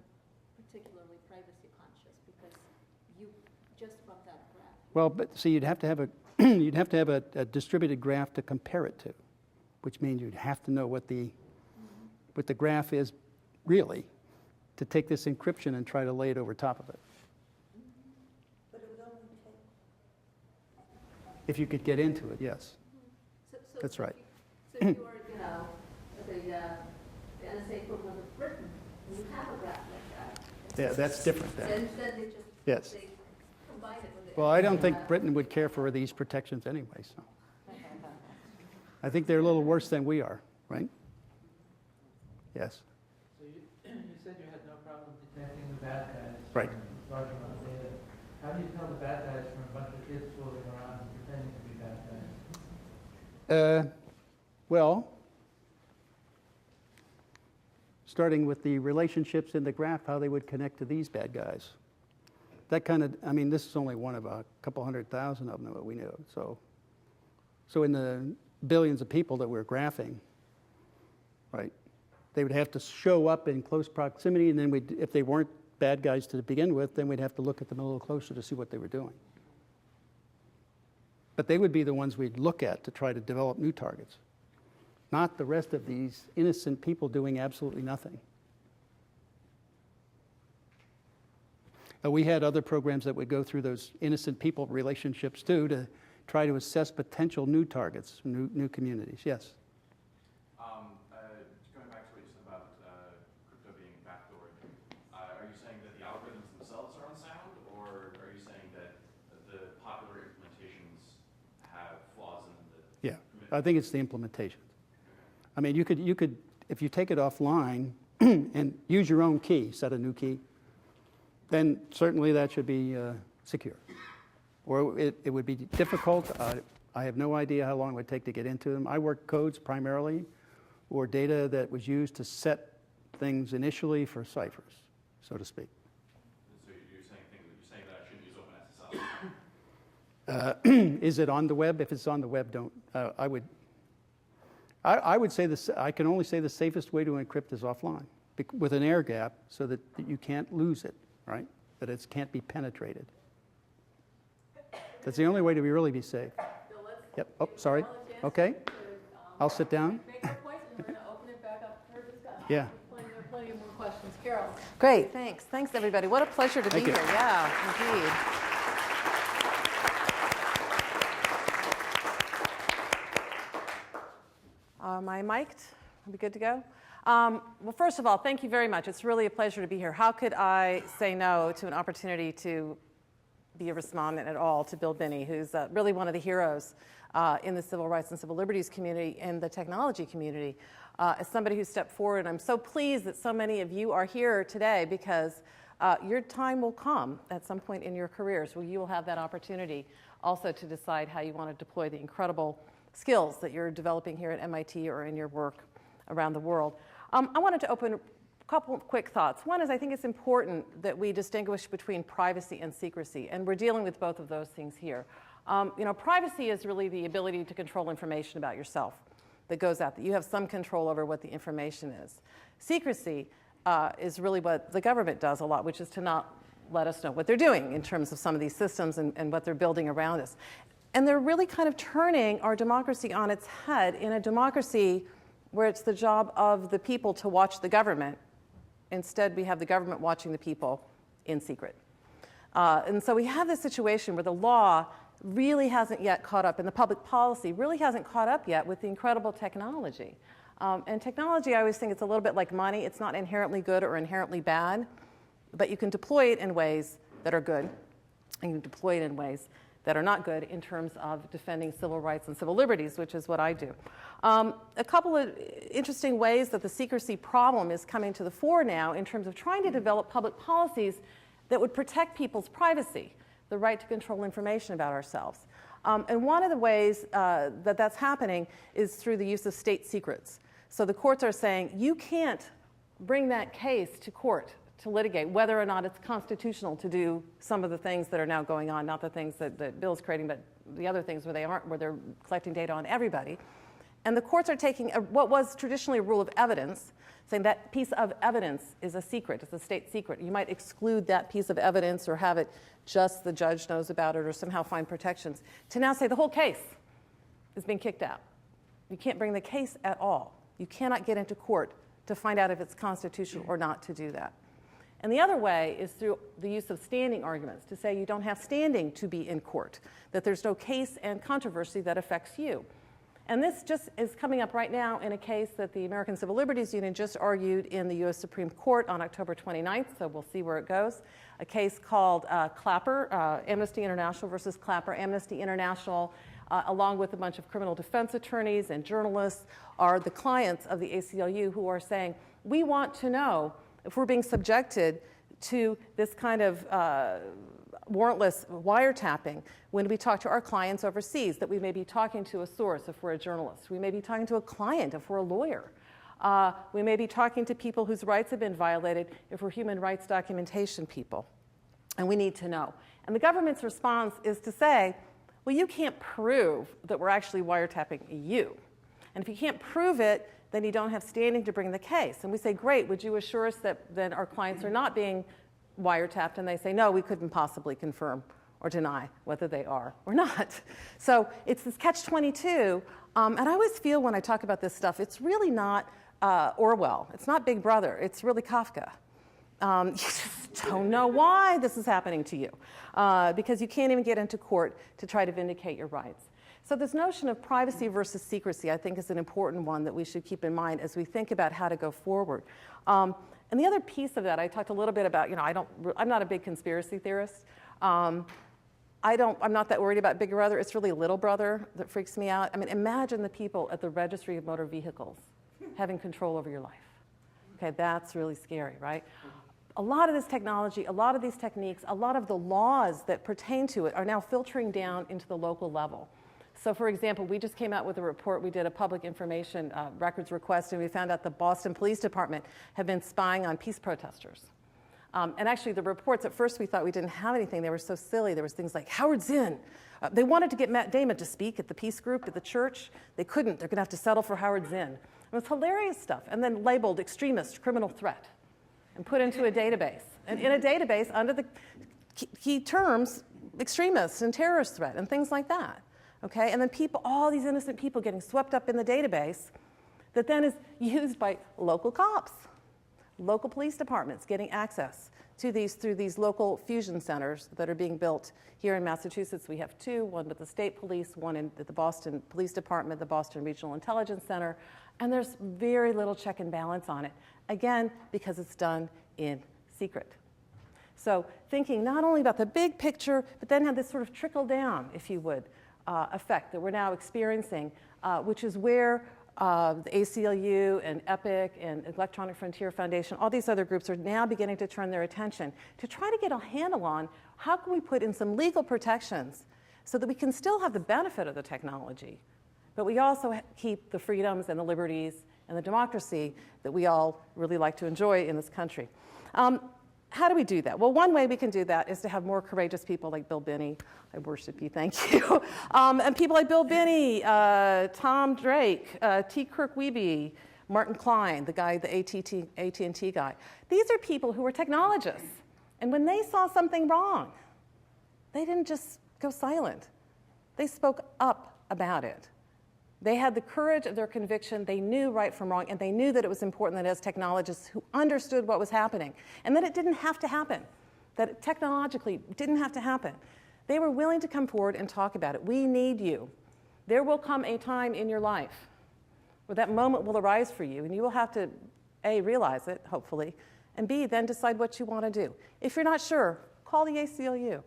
particularly privacy conscious because you just from that graph. Well, but see, you'd have to have a distributed graph to compare it to, which means you'd have to know what the graph is really to take this encryption and try to lay it over top of it. But it would only take... If you could get into it, yes. So That's right. So if you were, the NSA equivalent of Britain, and you have a graph like that. Yeah, that's different then. Then they just Yes. they combine it with the Well, I don't think Britain would care for these protections anyway, so. I think they're a little worse than we are, right? Yes. So you said you had no problem detecting the bad guys. Right. From large amount of data. How do you tell the bad guys from a bunch of kids fooling around and pretending to be bad guys? Well, starting with the relationships in the graph, how they would connect to these bad guys. That kind of, I mean, this is only one of a couple 100,000 of them that we know. So in the billions of people that we're graphing, right, they would have to show up in close proximity, and then if they weren't bad guys to begin with, then we'd have to look at them a little closer to see what they were doing. But they would be the ones we'd look at to try to develop new targets, not the rest of these innocent people doing absolutely nothing. We had other programs that would go through those innocent people relationships too to try to assess potential new targets, new communities. Yes? Going back to what you said about crypto being backdoored, are you saying that the algorithms themselves are unsound, or are you saying that the popular implementations have flaws in the... Yeah, I think it's the implementation. I mean, you could, if you take it offline and use your own key, set a new key, then certainly that should be secure. Or it would be difficult. I have no idea how long it would take to get into them. I work codes primarily, or data that was used to set things initially for ciphers, so to speak. So you're saying that I shouldn't use OpenSSL? Is it on the web? If it's on the web, don't. I would say this. I can only say the safest way to encrypt is offline, with an air gap, so that you can't lose it, right? That it can't be penetrated. That's the only way to really be safe. Yep. Oh, sorry. Okay. I'll sit down. Make her point, and we're going to open it back up for discussion. Yeah. There are plenty more questions. Carol. Great, thanks. Thanks, everybody. What a pleasure to be here. Yeah, indeed. Am I mic'd? Are we good to go? Well, first of all, thank you very much. It's really a pleasure to be here. How could I say no to an opportunity to be a respondent at all to Bill Binney, who's really one of the heroes in the civil rights and civil liberties community and the technology community. As somebody who stepped forward, I'm so pleased that so many of you are here today, because your time will come at some point in your careers where you will have that opportunity also to decide how you want to deploy the incredible skills that you're developing here at MIT or in your work around the world. I wanted to open a couple of quick thoughts. One is, I think it's important that we distinguish between privacy and secrecy, and we're dealing with both of those things here. Privacy is really the ability to control information about yourself that goes out, that you have some control over what the information is. Secrecy is really what the government does a lot, which is to not let us know what they're doing in terms of some of these systems and what they're building around us. And they're really kind of turning our democracy on its head in a democracy where it's the job of the people to watch the government. Instead, we have the government watching the people in secret. And so we have this situation where the law really hasn't yet caught up, and the public policy really hasn't caught up yet with the incredible technology. And technology, I always think it's a little bit like money. It's not inherently good or inherently bad, but you can deploy it in ways that are good, and you can deploy it in ways that are not good in terms of defending civil rights and civil liberties, which is what I do. A couple of interesting ways that the secrecy problem is coming to the fore now in terms of trying to develop public policies that would protect people's privacy, the right to control information about ourselves. And one of the ways that that's happening is through the use of state secrets. So the courts are saying, you can't bring that case to court to litigate whether or not it's constitutional to do some of the things that are now going on, not the things that Bill's creating, but the other things where they aren't, where they're collecting data on everybody. And the courts are taking what was traditionally a rule of evidence, saying that piece of evidence is a secret, it's a state secret. You might exclude that piece of evidence or have it just the judge knows about it or somehow find protections, to now say the whole case is being kicked out. You can't bring the case at all. You cannot get into court to find out if it's constitutional or not to do that. And the other way is through the use of standing arguments, to say you don't have standing to be in court, that there's no case and controversy that affects you. And this just is coming up right now in a case that the American Civil Liberties Union just argued in the US Supreme Court on October 29th, so we'll see where it goes. A case called Clapper, Amnesty International versus Clapper. Amnesty International, along with a bunch of criminal defense attorneys and journalists, are the clients of the ACLU who are saying, we want to know if we're being subjected to this kind of warrantless wiretapping when we talk to our clients overseas, that we may be talking to a source if we're a journalist. We may be talking to a client if we're a lawyer. We may be talking to people whose rights have been violated if we're human rights documentation people. And we need to know. And the government's response is to say, well, you can't prove that we're actually wiretapping you. And if you can't prove it, then you don't have standing to bring the case. And we say, great, would you assure us that then our clients are not being wiretapped? And they say, no, we couldn't possibly confirm or deny whether they are or not. So it's this catch-22. And I always feel when I talk about this stuff, it's really not Orwell. It's not Big Brother. It's really Kafka. You just don't know why this is happening to you because you can't even get into court to try to vindicate your rights. So this notion of privacy versus secrecy, I think, is an important one that we should keep in mind as we think about how to go forward. And the other piece of that, I talked a little bit about, I'm not a big conspiracy theorist. I'm not that worried about Big Brother. It's really Little Brother that freaks me out. I mean, imagine the people at the Registry of Motor Vehicles having control over your life. Okay, that's really scary, right? A lot of this technology, a lot of these techniques, a lot of the laws that pertain to it are now filtering down into the local level. So for example, we just came out with a report. We did a public information records request, and we found out the Boston Police Department have been spying on peace protesters. And actually the reports, at first we thought we didn't have anything. They were so silly. There was things like Howard Zinn. They wanted to get Matt Damon to speak at the peace group at the church. They couldn't. They're going to have to settle for Howard Zinn. It was hilarious stuff. And then labeled extremist, criminal threat, and put into a database. And in a database, under the key terms, extremist and terrorist threat and things like that. Okay? And then people, all these innocent people getting swept up in the database that then is used by local cops, local police departments getting access to these through these local fusion centers that are being built here in Massachusetts. We have two, one with the state police, one at the Boston Police Department, the Boston Regional Intelligence Center, and there's very little check and balance on it. Again, because it's done in secret. So thinking not only about the big picture, but then have this sort of trickle down, if you would, effect that we're now experiencing, which is where the ACLU and EPIC and Electronic Frontier Foundation, all these other groups are now beginning to turn their attention to try to get a handle on how can we put in some legal protections so that we can still have the benefit of the technology, but we also keep the freedoms and the liberties and the democracy that we all really like to enjoy in this country. How do we do that? Well, one way we can do that is to have more courageous people like Bill Binney. I worship you, thank you. And people like Bill Binney, Tom Drake, T. Kirk Wiebe, Martin Klein, the guy, the AT&T guy. These are people who are technologists. And when they saw something wrong, they didn't just go silent. They spoke up about it. They had the courage of their conviction. They knew right from wrong, and they knew that it was important that as technologists who understood what was happening, and that it didn't have to happen, that it technologically didn't have to happen. They were willing to come forward and talk about it. We need you. There will come a time in your life where that moment will arise for you, and you will have to, A, realize it, hopefully, and B, then decide what you want to do. If you're not sure, call the ACLU.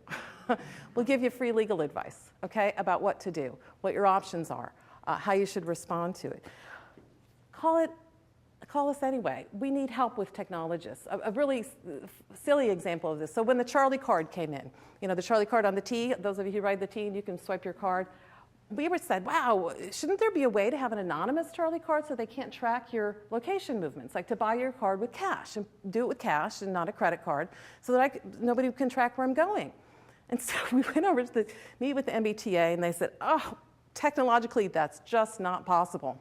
We'll give you free legal advice, okay, about what to do, what your options are. How you should respond to it. Call us anyway. We need help with technologists. A really silly example of this. So when the Charlie card came in, you know, the Charlie card on the T, those of you who ride the T and you can swipe your card, we were said, wow, shouldn't there be a way to have an anonymous Charlie card so they can't track your location movements, like to buy your card with cash and do it with cash and not a credit card so that nobody can track where I'm going. And so we went over to meet with the MBTA and they said, oh, technologically, that's just not possible.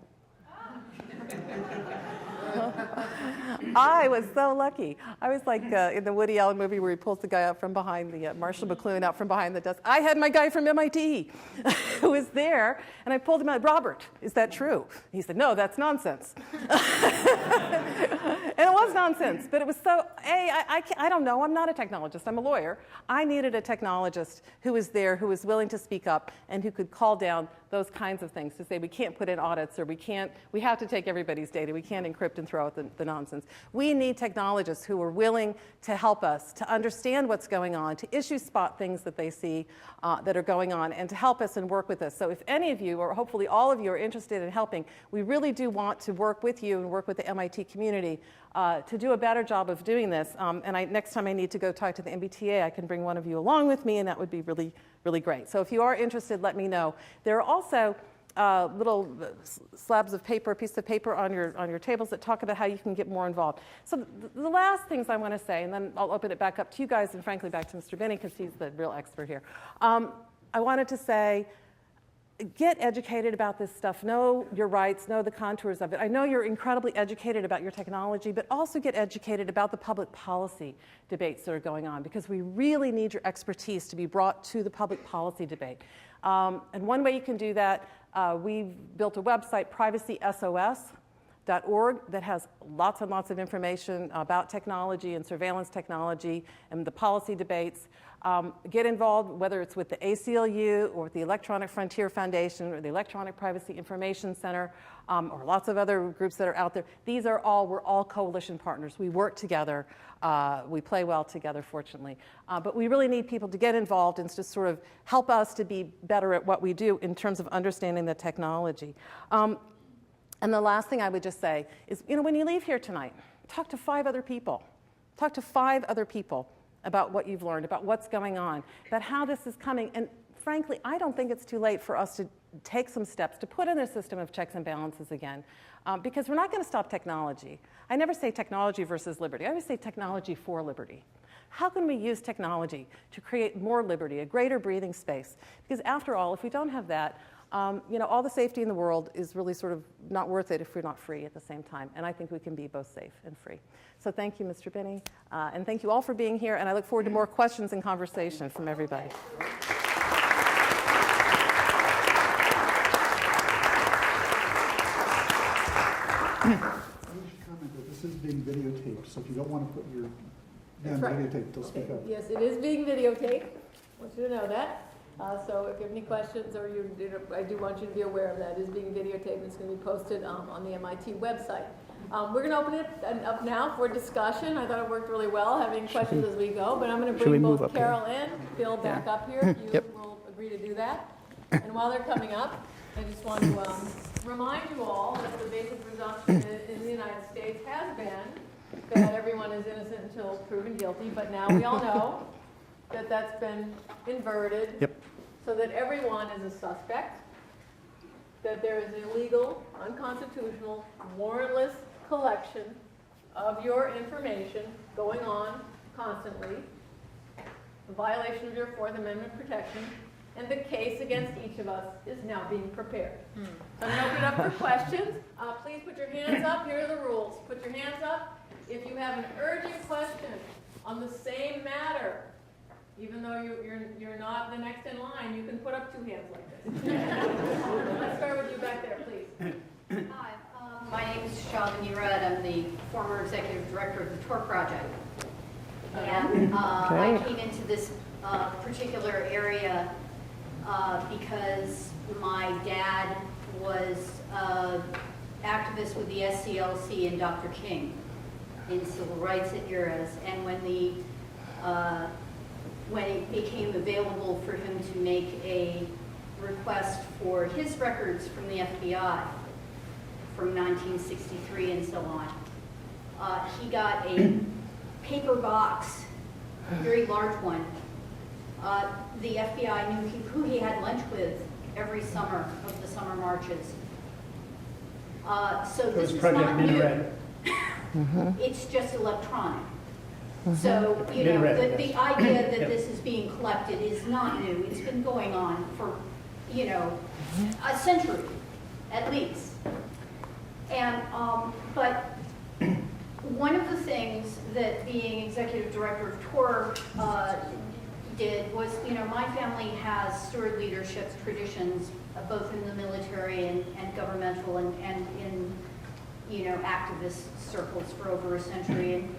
I was so lucky. I was like in the Woody Allen movie where he pulls the guy out from behind the, Marshall McLuhan out from behind the desk. I had my guy from MIT who was there, and I pulled him out, Robert, is that true? He said, no, that's nonsense. And it was nonsense, but it was so, I don't know, I'm not a technologist, I'm a lawyer. I needed a technologist who was there, who was willing to speak up, and who could call down those kinds of things to say we can't put in audits, or we have to take everybody's data, we can't encrypt and throw out the nonsense. We need technologists who are willing to help us to understand what's going on, to spot things that they see that are going on, and to help us and work with us. So if any of you, or hopefully all of you, are interested in helping, we really do want to work with you and work with the MIT community to do a better job of doing this. And next time I need to go talk to the MBTA, I can bring one of you along with me, and that would be really, really great. So if you are interested, let me know. There are also little slabs of paper, a piece of paper on your tables that talk about how you can get more involved. So the last things I want to say, and then I'll open it back up to you guys, and frankly back to Mr. Binney, because he's the real expert here. I wanted to say, get educated about this stuff. Know your rights, know the contours of it. I know you're incredibly educated about your technology, but also get educated about the public policy debates that are going on, because we really need your expertise to be brought to the public policy debate. And one way you can do that, we've built a website, privacysos.org, that has lots and lots of information about technology and surveillance technology and the policy debates. Get involved, whether it's with the ACLU or with the Electronic Frontier Foundation or the Electronic Privacy Information Center, or lots of other groups that are out there. We're all coalition partners. We work together. We play well together, fortunately. But we really need people to get involved and to sort of help us to be better at what we do in terms of understanding the technology. And the last thing I would just say is, when you leave here tonight, talk to 5 other people. Talk to 5 other people about what you've learned, about what's going on, about how this is coming. And frankly, I don't think it's too late for us to take some steps to put in a system of checks and balances again, because we're not going to stop technology. I never say technology versus liberty. I always say technology for liberty. How can we use technology to create more liberty, a greater breathing space? Because after all, if we don't have that, all the safety in the world is really sort of not worth it if we're not free at the same time. And I think we can be both safe and free. So thank you, Mr. Binney. And thank you all for being here. And I look forward to more questions and conversation from everybody. This is being videotaped, so if you don't want to put your That's right. videotaped, they'll speak up. Yes, it is being videotaped. I want you to know that. So if you have any questions, or I do want you to be aware of that. It is being videotaped, and it's going to be posted on the MIT website. We're going to open it up now for discussion. I thought it worked really well, having questions as we go, but I'm going to bring both Carol and Bill back up here. If you will agree to do that. And while they're coming up, I just want to remind you all that the basic presumption in the United States has been that everyone is innocent until proven guilty, but now we all know that that's been inverted so that everyone is a suspect, that there is illegal, unconstitutional, warrantless collection of your information going on constantly, a violation of your Fourth Amendment protection, and the case against each of us is now being prepared. So I'm going to open it up for questions. Please put your hands up. Here are the rules. Put your hands up if you have an urgent question on the same matter. Even though you're not the next in line, you can put up 2 hands like this. Let's start with you back there, please. Hi, my name is Shalini Nirad. I'm the former executive director of the TOR project. And I came into this particular area because my dad was activist with the SCLC and Dr. King in civil rights eras. And when it became available for him to make a request for his records from the FBI from 1963 and so on, he got a paper box, a very large one. The FBI knew who he had lunch with every summer of the summer marches. So this is not new. It's just electronic. So, the idea that this is being collected is not new. It's been going on for, a century, at least. And, but one of the things that being executive director of TOR did was, my family has steward leadership traditions, both in the military and governmental and in, activist circles for over a century. And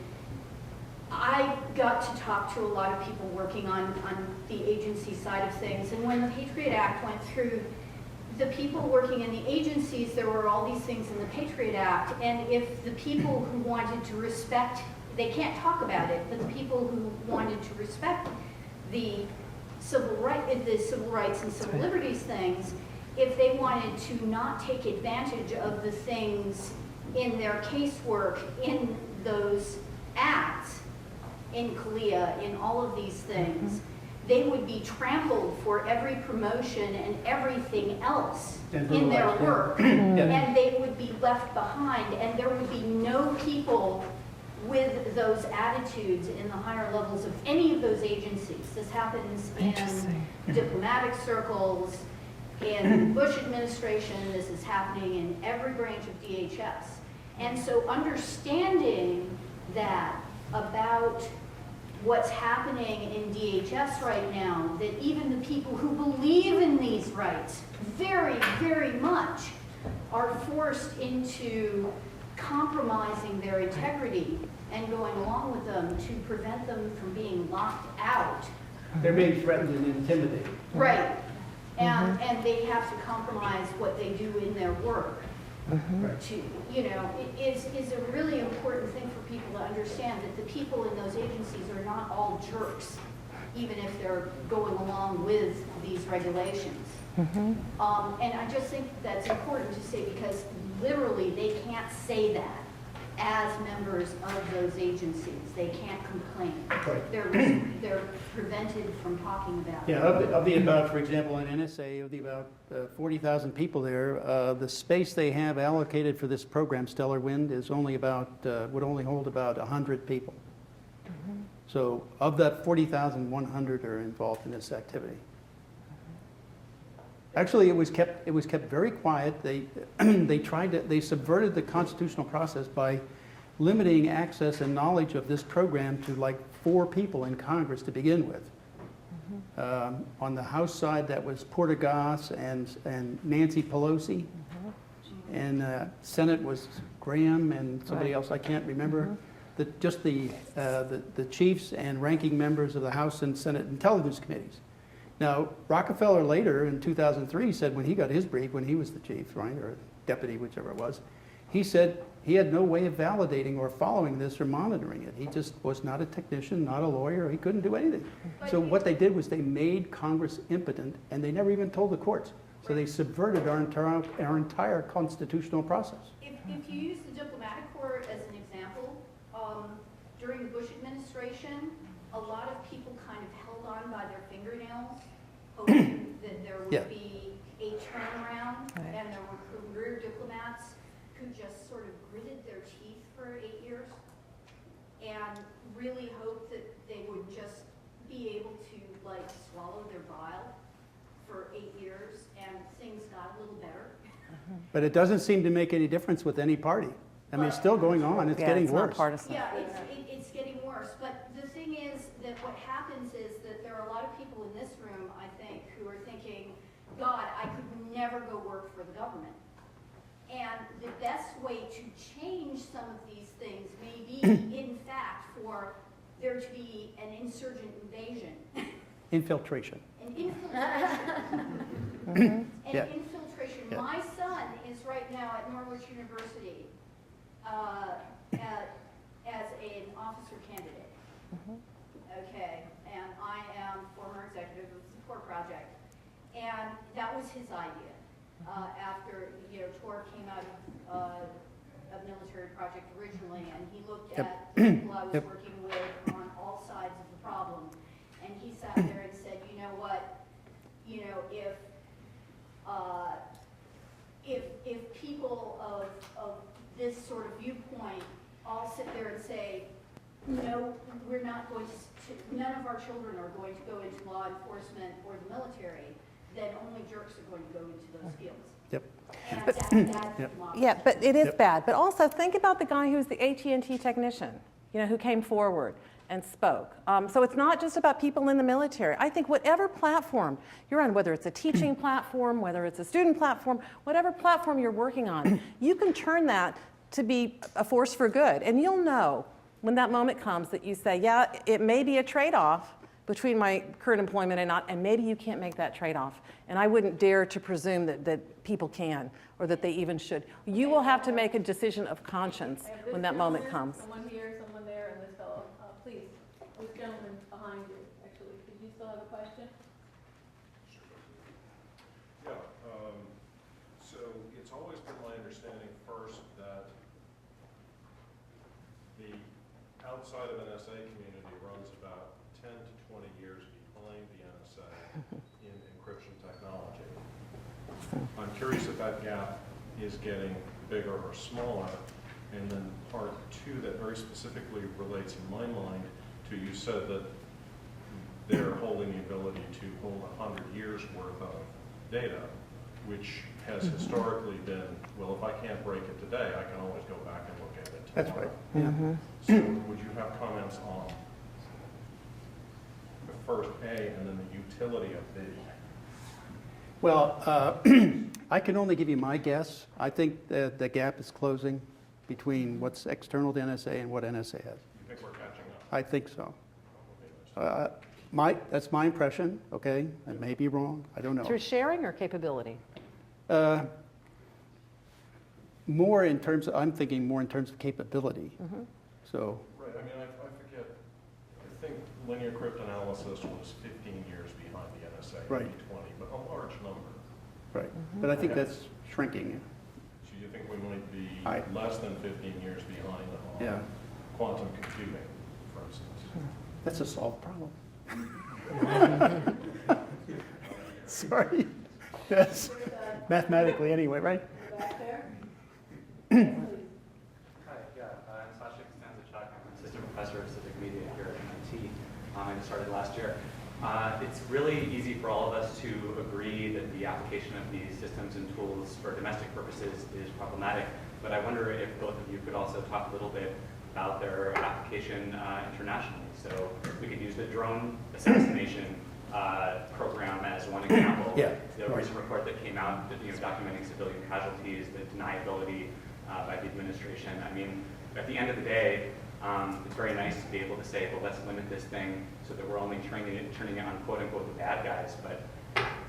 I got to talk to a lot of people working on the agency side of things. And when the Patriot Act went through, the people working in the agencies, there were all these things in the Patriot Act. And if the people who wanted to respect, they can't talk about it, but the people who wanted to respect the civil rights and civil liberties things, if they wanted to not take advantage of the things in their casework in those acts, in CALEA, in all of these things, they would be trampled for every promotion and everything else in their work. And they would be left behind, and there would be no people with those attitudes in the higher levels of any of those agencies. This happens in diplomatic circles, in the Bush administration, this is happening in every branch of DHS. And so understanding that about what's happening in DHS right now, that even the people who believe in these rights very, very much are forced into compromising their integrity and going along with them to prevent them from being locked out. They're being threatened and intimidated. Right. And they have to compromise what they do in their work. To, it is a really important thing for people to understand that the people in those agencies are not all jerks, even if they're going along with these regulations. And I just think that's important to say because literally they can't say that as members of those agencies. They can't complain. Right. They're prevented from talking about Yeah, it. of the about, for example, in NSA, of the about 40,000 people there, the space they have allocated for this program, Stellar Wind, is only about, would only hold about 100 people. So of that 40,000, 100 are involved in this activity. Actually, it was kept very quiet. They they subverted the constitutional process by limiting access and knowledge of this program to like 4 people in Congress to begin with. On the House side, that was Portagas and Nancy Pelosi, and Senate was Graham and somebody else I can't remember. Just the chiefs and ranking members of the House and Senate Intelligence Committees. Now, Rockefeller later in 2003 said when he got his brief, when he was the chief, right, or deputy, whichever it was, he said he had no way of validating or following this or monitoring it. He just was not a technician, not a lawyer. He couldn't do anything. So what they did was they made Congress impotent, and they never even told the courts. So they subverted our entire constitutional process. If you use the diplomatic corps as an example, during the Bush administration, a lot of people kind of held on by their fingernails, hoping that there would be a turnaround, and there were career diplomats who just sort of gritted their teeth for 8 years and really hoped that they would just be able to like swallow their bile for 8 years, and things got a little better. But it doesn't seem to make any difference with any party. I mean, it's still going on. It's getting worse. Yeah, it's getting worse. But the thing is that what happens is that there are a lot of people in this room, I think, who are thinking, God, I could never go work for the government. And the best way to change some of these things may be, in fact, for there to be an insurgent invasion. Infiltration. An infiltration. Infiltration. Yeah. My son is right now at Norwich University as an officer candidate. Okay, and I am former executive of the Support Project. And that was his idea. After, TOR came out of a military project originally, and he looked at people I was working with on all sides of the problem. And he sat there and said, you know what, if people of this sort of viewpoint all sit there and say, no, we're not going to, none of our children are going to go into law enforcement or the military, then only jerks are going to go into those fields. Yep. And that's democracy. Yeah, but it is bad. But also think about the guy who's the AT&T technician, who came forward and spoke. So it's not just about people in the military. I think whatever platform you're on, whether it's a teaching platform, whether it's a student platform, whatever platform you're working on, you can turn that to be a force for good. And you'll know when that moment comes that you say, yeah, it may be a trade-off between my current employment and not, and maybe you can't make that trade-off. And I wouldn't dare to presume that people can, or that they even should. You will have to make a decision of conscience when that moment comes. Someone here, someone there, and this fellow. Please, this gentleman behind you, actually. Did you still have a question? Yeah, so it's always been my understanding first that the outside of NSA community runs about 10 to 20 years behind the NSA in encryption technology. I'm curious if that gap is getting bigger or smaller. And then part two that very specifically relates in my mind to, you said that they're holding the ability to hold 100 years worth of data, which has historically been, well, if I can't break it today, I can always go back and look at it tomorrow. That's right. Yeah. So would you have comments on the first A and then the utility of B? Well, I can only give you my guess. I think that the gap is closing between what's external to NSA and what NSA has. You think we're catching up? I think so. That's my impression, okay? I may be wrong. I don't know. Through sharing or capability? More in terms of, I'm thinking more in terms of capability. So. Right, I mean, I forget, I think linear cryptanalysis was 15 years behind the NSA, Right. maybe 20, but a large number. Right. But I think that's shrinking. So you think we might be I- less than 15 years behind on Yeah. quantum computing, for instance? That's a solved problem. Sorry. Yes. Mathematically anyway, right? Back there? Hi, yeah, I'm Sasha Costanza-Chuck. I'm an assistant professor of civic media here at MIT. I just started last year. It's really easy for all of us to agree that the application of these systems and tools for domestic purposes is problematic, but I wonder if both of you could also talk a little bit about their application internationally. So we could use the drone assassination program as one example. Yeah. The recent report that came out that, documenting civilian casualties, the deniability by the administration. I mean, at the end of the day, it's very nice to be able to say, well, let's limit this thing so that we're only turning it on quote-unquote the bad guys, but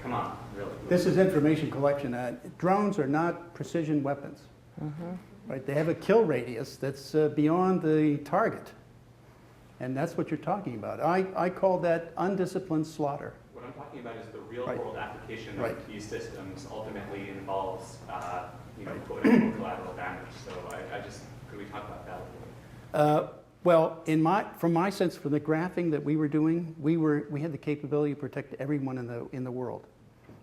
come on, really. This is information collection. Drones are not precision weapons. Right? They have a kill radius that's beyond the target. And that's what you're talking about. I call that undisciplined slaughter. What I'm talking about is the real-world application of these systems ultimately involves, quote-unquote collateral damage. So could we talk about that a little bit? Well, from my sense, from the graphing that we were doing, we had the capability to protect everyone in the world.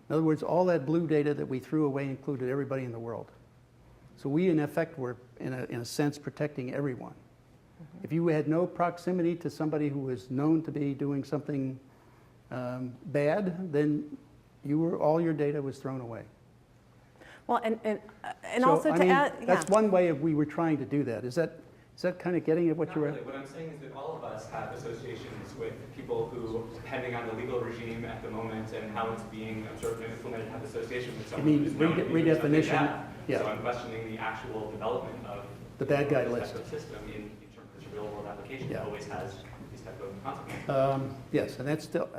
In other words, all that blue data that we threw away included everybody in the world. So we, in effect, were, in a sense, protecting everyone. If you had no proximity to somebody who was known to be doing something bad, then all your data was thrown away. Well, and So, also to add, that's one way we were trying to do that. Is that kind of getting at what you were? Really. What I'm saying is that all of us have associations with people who, depending on the legal regime at the moment and how it's being observed and implemented, have association with someone who's known to be doing something bad. Yeah. So I'm questioning the actual development of the bad guy this list type of system in terms of this real-world application. Yeah. It always has these type of consequences. Yes, and that's still,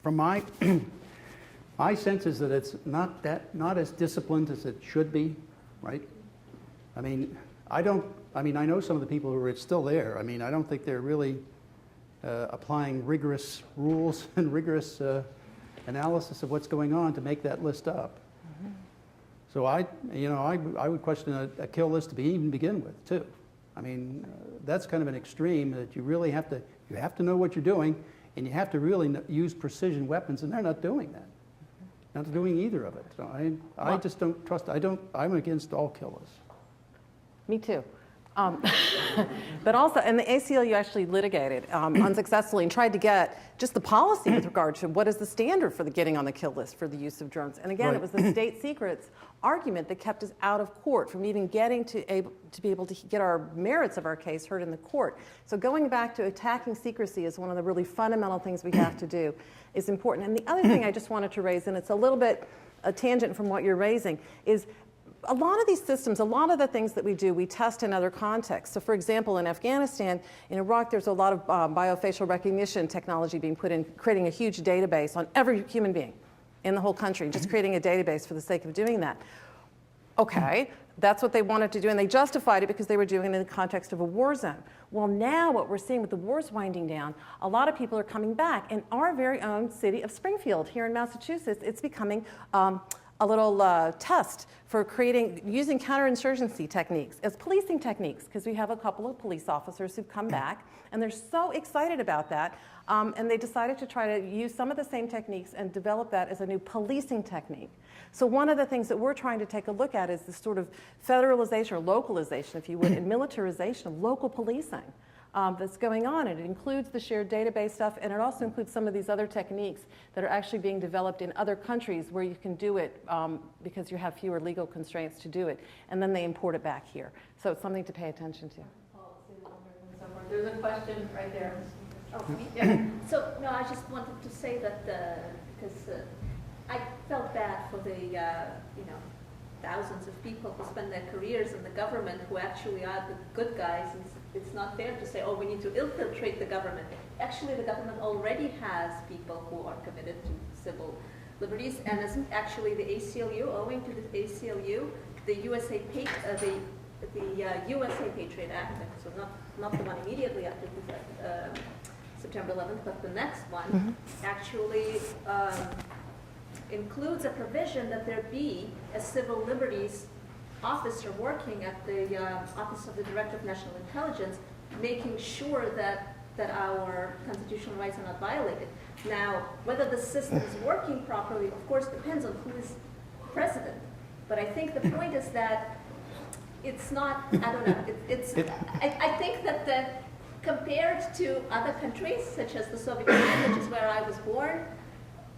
from my sense is that it's not as disciplined as it should be, right? I mean, I know some of the people who are still there. I mean, I don't think they're really applying rigorous rules and rigorous analysis of what's going on to make that list up. So I would question a kill list to even begin with too. I mean, that's kind of an extreme that you really have to know what you're doing, and you have to really use precision weapons, and they're not doing that. Not doing either of it. So I just don't trust. I'm against all kill lists. Me too. But also, and the ACLU actually litigated unsuccessfully and tried to get just the policy with regard to what is the standard for the getting on the kill list for the use of drones. And again, It was the state secrets argument that kept us out of court from even getting to be able to get our merits of our case heard in the court. So going back to attacking secrecy is one of the really fundamental things we have to do is important. And the other thing I just wanted to raise, and it's a little bit a tangent from what you're raising, is a lot of these systems, a lot of the things that we do, we test in other contexts. So for example, in Afghanistan, in Iraq, there's a lot of biofacial recognition technology being put in, creating a huge database on every human being in the whole country, just creating a database for the sake of doing that. Okay, that's what they wanted to do, and they justified it because they were doing it in the context of a war zone. Well, now what we're seeing with the wars winding down, a lot of people are coming back. In our very own city of Springfield here in Massachusetts, it's becoming a little test for using counterinsurgency techniques as policing techniques, because we have a couple of police officers who've come back, and they're so excited about that, and they decided to try to use some of the same techniques and develop that as a new policing technique. So one of the things that we're trying to take a look at is this sort of federalization or localization, if you would, and militarization of local policing. That's going on, and it includes the shared database stuff, and it also includes some of these other techniques that are actually being developed in other countries where you can do it because you have fewer legal constraints to do it, and then they import it back here. So it's something to pay attention to. There's a question right there. Oh, yeah. So, no, I just wanted to say that because I felt bad for the, thousands of people who spend their careers in the government who actually are the good guys. It's not fair to say, oh, we need to infiltrate the government. Actually, the government already has people who are committed to civil liberties, and it's actually the ACLU, owing to the ACLU, the USA Patriot Act, so not the one immediately after September 11th, but the next one, actually includes a provision that there be a civil liberties officer working at the Office of the Director of National Intelligence, making sure that our constitutional rights are not violated. Now, whether the system is working properly, of course, depends on who is president. But I think the point is that it's not, I don't know, I think that compared to other countries, such as the Soviet Union, which is where I was born,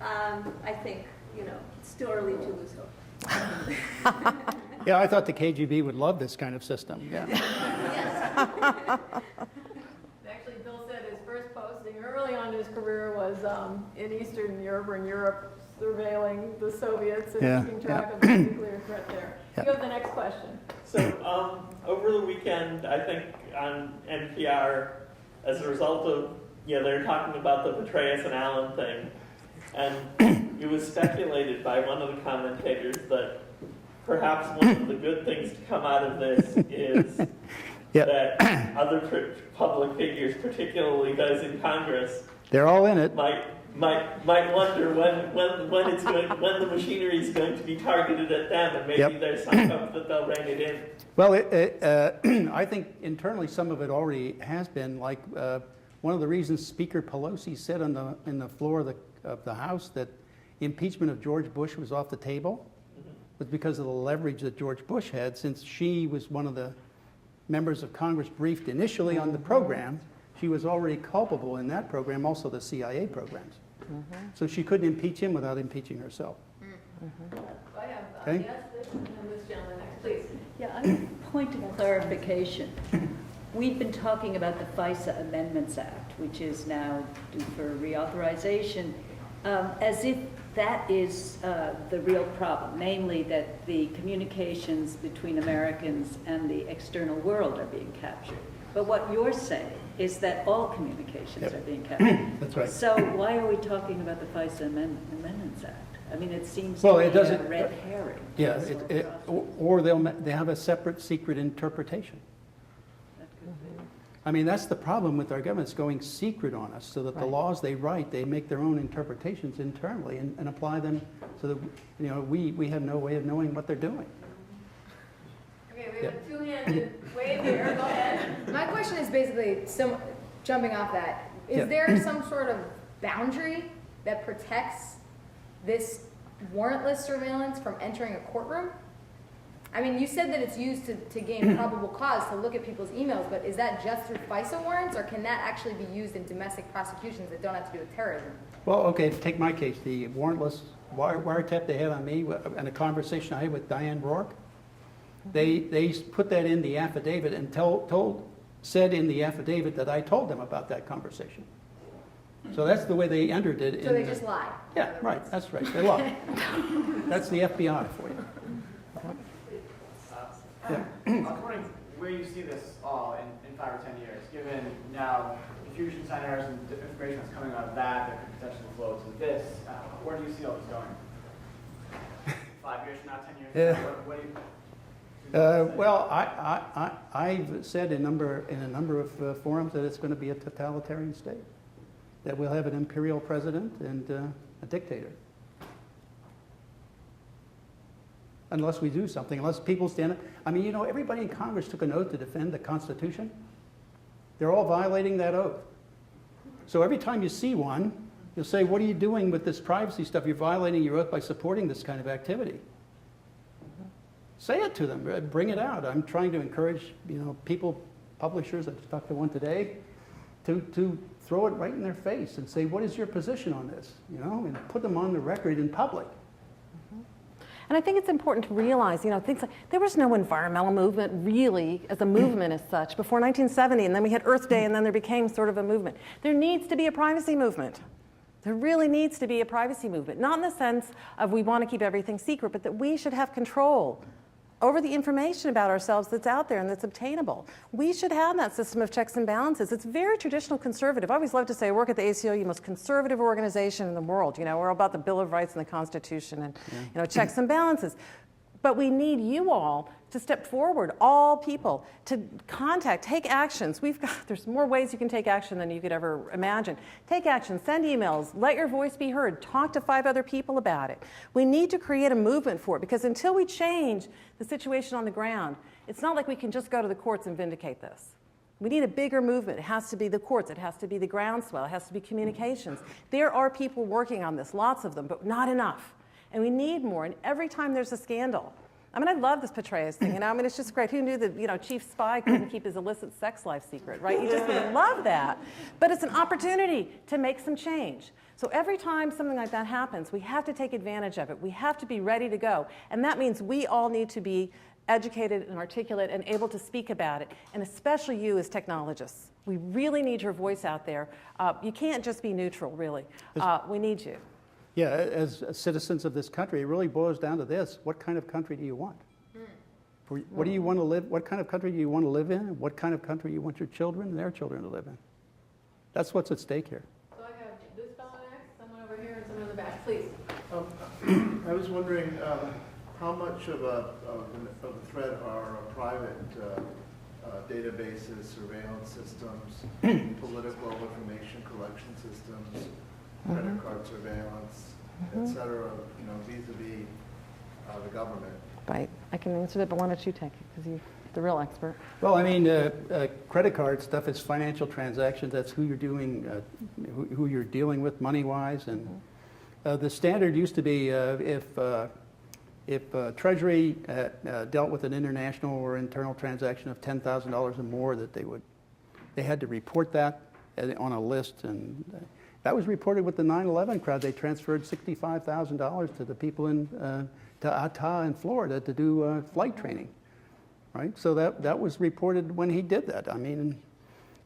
I think, it's too early to lose hope. Yeah, I thought the KGB would love this kind of system. Yeah. Actually, Bill said his first posting early on in his career was in Eastern Europe or in Europe, surveilling the Soviets and keeping track of the nuclear threat there. You have the next question. So over the weekend, I think on NPR, as a result of, they were talking about the Petraeus and Allen thing, and it was speculated by one of the commentators that perhaps one of the good things to come out of this is that other public figures, particularly those in Congress, they're all in it. Might wonder when the machinery is going to be targeted at them, and maybe there's some hope that they'll rein it in. Well, I think internally some of it already has been. Like one of the reasons Speaker Pelosi said on the floor of the House that impeachment of George Bush was off the table was because of the leverage that George Bush had, since she was one of the members of Congress briefed initially on the program. She was already culpable in that program, also the CIA programs. So she couldn't impeach him without impeaching herself. I have Okay. yes, this gentleman next, please. Yeah, point of clarification. We've been talking about the FISA Amendments Act, which is now due for reauthorization, as if that is the real problem, namely that the communications between Americans and the external world are being captured. But what you're saying is that all communications are being captured. That's right. So why are we talking about the FISA Amendments Act? I mean, it seems Well, to it be a doesn't. red herring. Yeah, or they have a separate secret interpretation. I mean, that's the problem with our government. It's going secret on us, so that the laws they write, they make their own interpretations internally and apply them, so that we have no way of knowing what they're doing. Okay, we have a two-handed wave here. Go ahead. My question is basically, jumping off that, is there some sort of boundary that protects this warrantless surveillance from entering a courtroom? I mean, you said that it's used to gain probable cause to look at people's emails, but is that just through FISA warrants, or can that actually be used in domestic prosecutions that don't have to do with terrorism? Well, okay, take my case. The warrantless wiretap they had on me and a conversation I had with Diane Rourke, they put that in the affidavit and said in the affidavit that I told them about that conversation. So that's the way they entered it. So they just lie. Yeah, right. That's right. They lie. That's the FBI for you. I was wondering where you see this all in 5 or 10 years, given now diffusion centers and information that's coming out of that could potentially flow to this. Where do you see all this going? 5 years from now, 10 years from now? What do you... Well, I've said in a number of forums that it's going to be a totalitarian state, that we'll have an imperial president and a dictator. Unless we do something, unless people stand up. I mean, everybody in Congress took an oath to defend the Constitution. They're all violating that oath. So every time you see one, you'll say, what are you doing with this privacy stuff? You're violating your oath by supporting this kind of activity. Say it to them, bring it out. I'm trying to encourage, people, publishers, I just talked to one today, to throw it right in their face and say, what is your position on this? And put them on the record in public. And I think it's important to realize, things like there was no environmental movement really as a movement as such before 1970, and then we had Earth Day, and then there became sort of a movement. There needs to be a privacy movement. There really needs to be a privacy movement, not in the sense of we want to keep everything secret, but that we should have control over the information about ourselves that's out there and that's obtainable. We should have that system of checks and balances. It's very traditional conservative. I always love to say I work at the ACLU, most conservative organization in the world. We're all about the Bill of Rights and the Constitution and checks and balances. But we need you all to step forward, all people, to contact, take actions. There's more ways you can take action than you could ever imagine. Take action, send emails, let your voice be heard, talk to 5 other people about it. We need to create a movement for it, because until we change the situation on the ground, it's not like we can just go to the courts and vindicate this. We need a bigger movement. It has to be the courts. It has to be the groundswell. It has to be communications. There are people working on this, lots of them, but not enough. And we need more. And every time there's a scandal, I mean, I love this Petraeus thing. You know, I mean, it's just great. Who knew that, chief spy couldn't keep his illicit sex life secret, right? You just would love that. But it's an opportunity to make some change. So every time something like that happens, we have to take advantage of it. We have to be ready to go. And that means we all need to be educated and articulate and able to speak about it, and especially you as technologists. We really need your voice out there. You can't just be neutral, really. We need you. Yeah, as citizens of this country, it really boils down to this: what kind of country do you want? What do you want to live? What kind of country do you want to live in? What kind of country do you want your children and their children to live in? That's what's at stake here. So I have this fellow next, someone over here, and someone in the back, please. I was wondering how much of a threat are private databases, surveillance systems, political information collection systems, credit card surveillance, et cetera, vis-a-vis the government? Right. I can answer that, but why don't you take it, because you're the real expert. Well, I mean, credit card stuff is financial transactions. That's who you're doing, who you're dealing with money-wise. And the standard used to be if Treasury dealt with an international or internal transaction of $10,000 or more, that they had to report that on a list, and that was reported with the 9/11 crowd. They transferred $65,000 to the people to Ata in Florida to do flight training, right? So that was reported when he did that. I mean,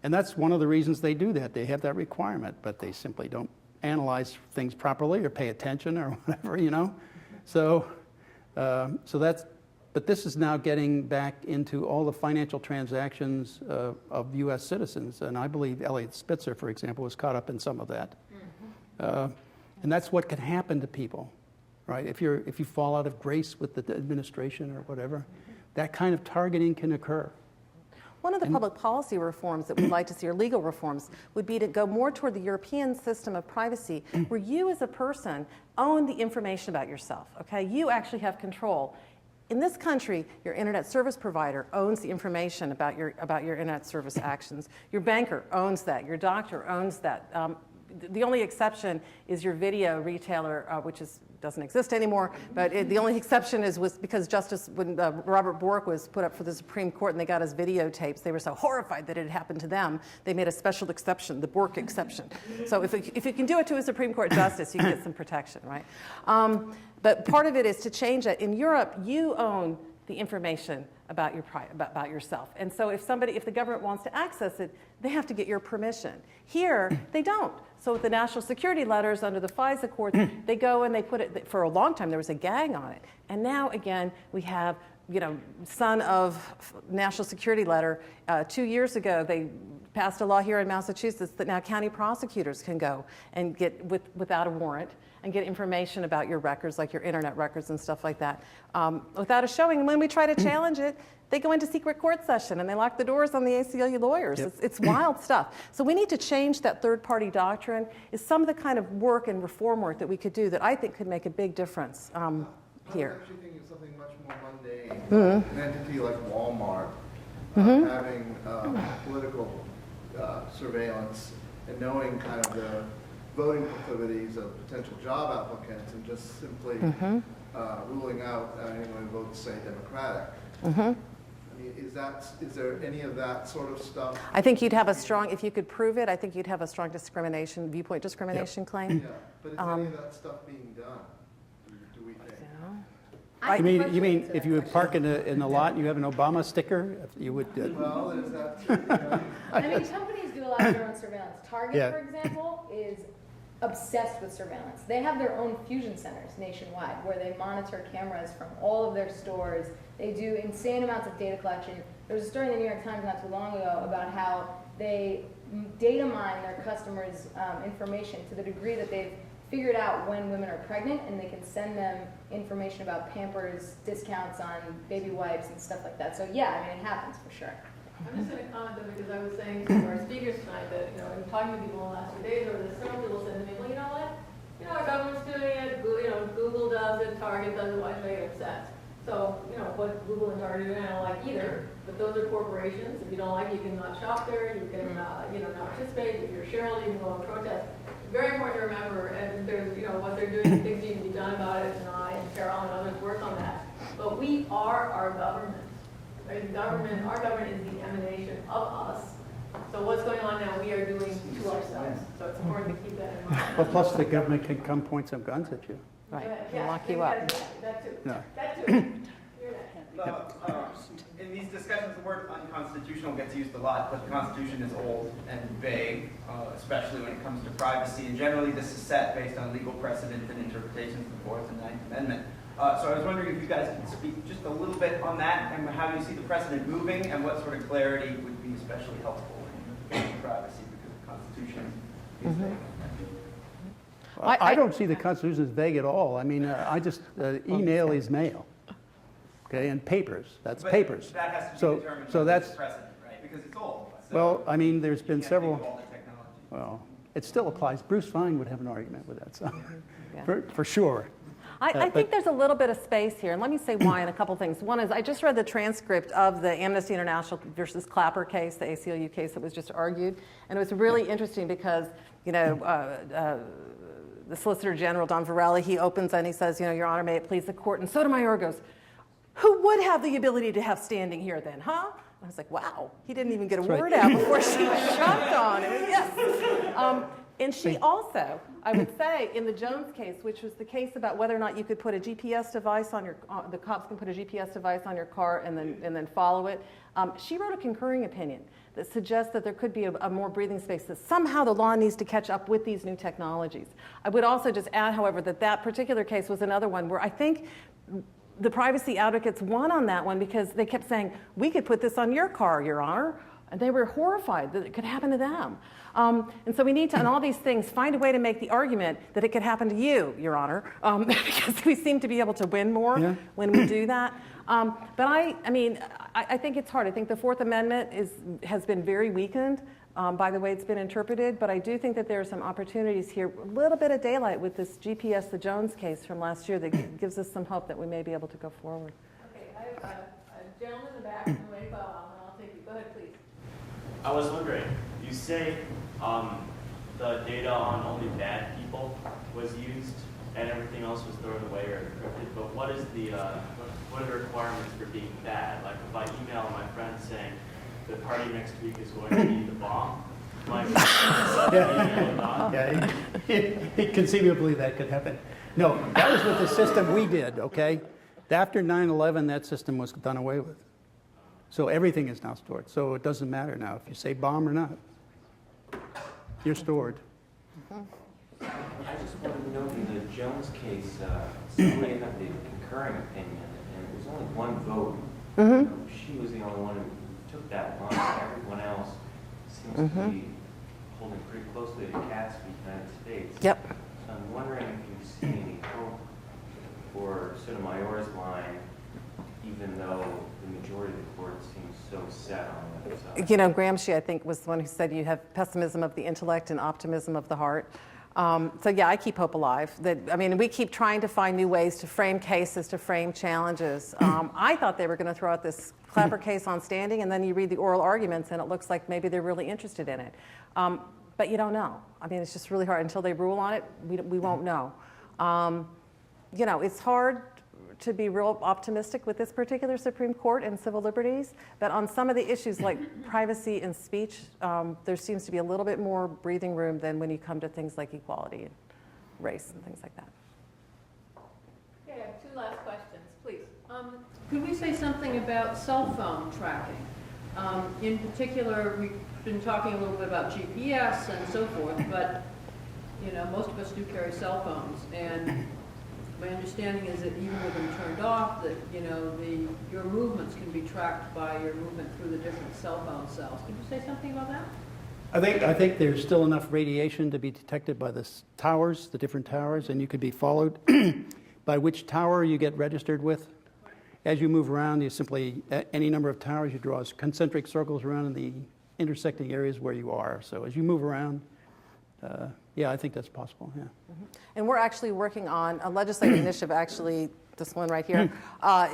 and that's one of the reasons they do that. They have that requirement, but they simply don't analyze things properly or pay attention or whatever, So that's, but this is now getting back into all the financial transactions of U.S. citizens, and I believe Elliot Spitzer, for example, was caught up in some of that. And that's what can happen to people, right? If you fall out of grace with the administration or whatever, that kind of targeting can occur. One of the public policy reforms that we'd like to see, or legal reforms, would be to go more toward the European system of privacy, where you as a person own the information about yourself, okay? You actually have control. In this country, your internet service provider owns the information about your internet service actions. Your banker owns that. Your doctor owns that. The only exception is your video retailer, which doesn't exist anymore, but the only exception was because when Robert Bork was put up for the Supreme Court and they got his videotapes, they were so horrified that it had happened to them, they made a special exception, the Bork exception. So if you can do it to a Supreme Court justice, you can get some protection, right? But part of it is to change that. In Europe, you own the information about yourself. And so if the government wants to access it, they have to get your permission. Here, they don't. So with the national security letters under the FISA courts, they go and they put it, for a long time there was a gag on it. And now again, we have, son of national security letter, 2 years ago, they passed a law here in Massachusetts that now county prosecutors can go and get, without a warrant, and get information about your records, like your internet records and stuff like that, without a showing. And when we try to challenge it, they go into secret court session and they lock the doors on the ACLU lawyers. Yep. It's wild stuff. So we need to change that third-party doctrine. Is some of the kind of work and reform work that we could do that I think could make a big difference here. I was actually thinking of something much more mundane. An entity like Walmart having political surveillance and knowing kind of the voting proclivities of potential job applicants and just simply ruling out anyone who votes, say, Democratic. I mean, is there any of that sort of stuff? I think you'd have a strong, if you could prove it, I think you'd have a strong viewpoint discrimination claim. Yeah, but is any of that stuff being done, do we think? You mean if you would park in the lot and you have an Obama sticker, you would? Well, there's that too. I mean, companies do a lot of their own surveillance. Target, for example, is obsessed with surveillance. They have their own fusion centers nationwide where they monitor cameras from all of their stores. They do insane amounts of data collection. There was a story in the New York Times not too long ago about how they data mine their customers' information to the degree that they've figured out when women are pregnant, and they can send them information about Pampers discounts on baby wipes and stuff like that. So yeah, I mean, it happens for sure. I'm just going to comment though, because I was saying to our speakers tonight that, in talking to people in the last few days over this, several people said to me, well, you know what? Our government's doing it, Google does it, Target does it, why should I get upset? So, what Google and Target are doing, I don't like either, but those are corporations. If you don't like it, you can not shop there, you can, not participate. If you're a shareholder, you can go and protest. It's very important to remember, and there's, what they're doing, things need to be done about it, and I and Carol and others work on that. But we are our government. Right? Our government is the emanation of us. So what's going on now, we are doing to ourselves. So it's important to keep that in mind. Well, plus the government can come point some guns at you. Right, Yeah, lock you up. That too. No. That too. In these discussions, the word unconstitutional gets used a lot, but the Constitution is old and vague, especially when it comes to privacy. And generally, this is set based on legal precedent and interpretations of the Fourth and Ninth Amendment. So I was wondering if you guys could speak just a little bit on that and how you see the precedent moving and what sort of clarity would be especially helpful in privacy, because the Constitution is vague. I don't see the Constitution as vague at all. I mean, email is mail. Okay, and papers, that's papers. That has to be determined so that's precedent, right? Because it's old. So well, I mean, there's been several. All the technology. Well, it still applies. Bruce Fein would have an argument with that, so for sure. I think there's a little bit of space here, and let me say why in a couple things. One is I just read the transcript of the Amnesty International versus Clapper case, the ACLU case that was just argued, and it was really interesting because, the Solicitor General, Don Varela, he opens and he says, Your Honor, may it please the court, and Sotomayor goes, who would have the ability to have standing here then, huh? I was like, wow, he didn't even get a word out before she jumped on him. Yes. And she also, I would say, in the Jones case, which was the case about whether or not you could put a GPS device on your, the cops can put a GPS device on your car and then follow it. She wrote a concurring opinion that suggests that there could be a more breathing space, that somehow the law needs to catch up with these new technologies. I would also just add, however, that particular case was another one where I think the privacy advocates won on that one because they kept saying, we could put this on your car, Your Honor. And they were horrified that it could happen to them. And so we need to, on all these things, find a way to make the argument that it could happen to you, Your Honor, because we seem to be able to win more when we do that. But I think it's hard. I think the Fourth Amendment has been very weakened by the way it's been interpreted, but I do think that there are some opportunities here, a little bit of daylight with this GPS, the Jones case from last year that gives us some hope that we may be able to go forward. Okay, I have a gentleman in the back who's waiting for a while, and I'll take you. Go ahead, please. I was wondering, you say the data on only bad people was used and everything else was thrown away or encrypted, but what is what are the requirements for being bad? Like if I email my friend saying the party next week is going to be the bomb, conceivably that could happen. No, that was with the system we did, okay? After 9/11, that system was done away with. So everything is now stored. So it doesn't matter now if you say bomb or not. You're stored. I just wanted to know in the Jones case, somebody had the concurring opinion, and it was only one vote. She was the only one who took that one. Everyone else seems to be holding pretty closely to CATS v. United States. Yep. So I'm wondering if you see any hope for Sotomayor's line, even though the majority of the court seems so set on the other side. Gramsci, I think, was the one who said you have pessimism of the intellect and optimism of the heart. So yeah, I keep hope alive. We keep trying to find new ways to frame cases, to frame challenges. I thought they were going to throw out this Clapper case on standing, and then you read the oral arguments, and it looks like maybe they're really interested in it. But you don't know. It's just really hard. Until they rule on it, we won't know. It's hard to be real optimistic with this particular Supreme Court and civil liberties, but on some of the issues like privacy and speech, there seems to be a little bit more breathing room than when you come to things like equality and race and things like that. Okay, I have two last questions, please. Could we say something about cell phone tracking? In particular, we've been talking a little bit about GPS and so forth, but most of us do carry cell phones, and my understanding is that even with them turned off, that your movements can be tracked by your movement through the different cell phone cells. Could you say something about that? I think there's still enough radiation to be detected by the towers, the different towers, and you could be followed by which tower you get registered with. As you move around, you simply, any number of towers, you draw concentric circles around in the intersecting areas where you are. So as you move around, yeah, I think that's possible, yeah. And we're actually working on a legislative initiative, actually, this one right here,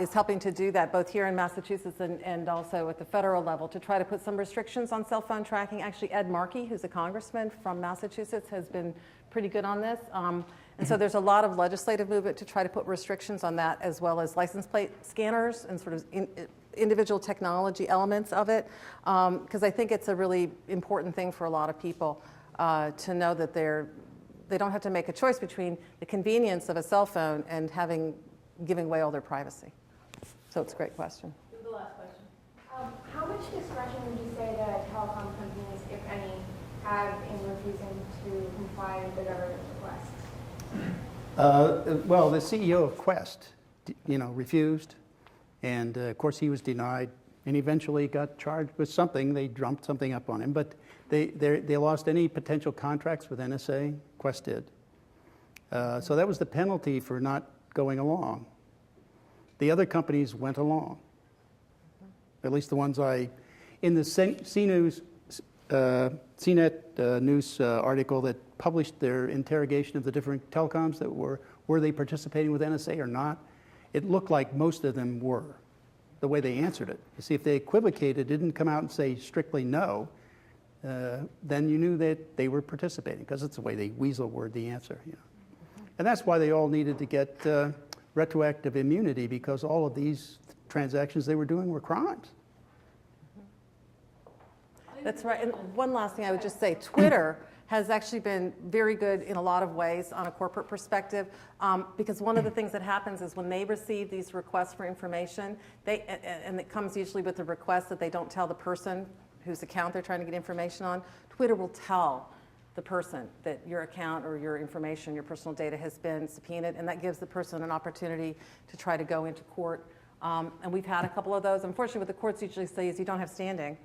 is helping to do that both here in Massachusetts and also at the federal level to try to put some restrictions on cell phone tracking. Actually, Ed Markey, who's a congressman from Massachusetts, has been pretty good on this. And so there's a lot of legislative movement to try to put restrictions on that, as well as license plate scanners and sort of individual technology elements of it, because I think it's a really important thing for a lot of people to know that they don't have to make a choice between the convenience of a cell phone and giving away all their privacy. So it's a great question. The last question. How much discretion would you say that telecom companies, if any, have in refusing to comply with the government's requests? Well, the CEO of Quest, refused, and of course he was denied, and eventually got charged with something. They drummed something up on him, but they lost any potential contracts with NSA. Quest did. So that was the penalty for not going along. The other companies went along. At least the ones in the CNET news article that published their interrogation of the different telecoms that were they participating with NSA or not, it looked like most of them were, the way they answered it. You see, if they equivocated, didn't come out and say strictly no, then you knew that they were participating, because it's the way they weasel word the answer. And that's why they all needed to get retroactive immunity, because all of these transactions they were doing were crimes. That's right. And one last thing I would just say, Twitter has actually been very good in a lot of ways on a corporate perspective, because one of the things that happens is when they receive these requests for information, and it comes usually with a request that they don't tell the person whose account they're trying to get information on, Twitter will tell the person that your account or your information, your personal data has been subpoenaed, and that gives the person an opportunity to try to go into court. And we've had a couple of those. Unfortunately, what the courts usually say is you don't have standing,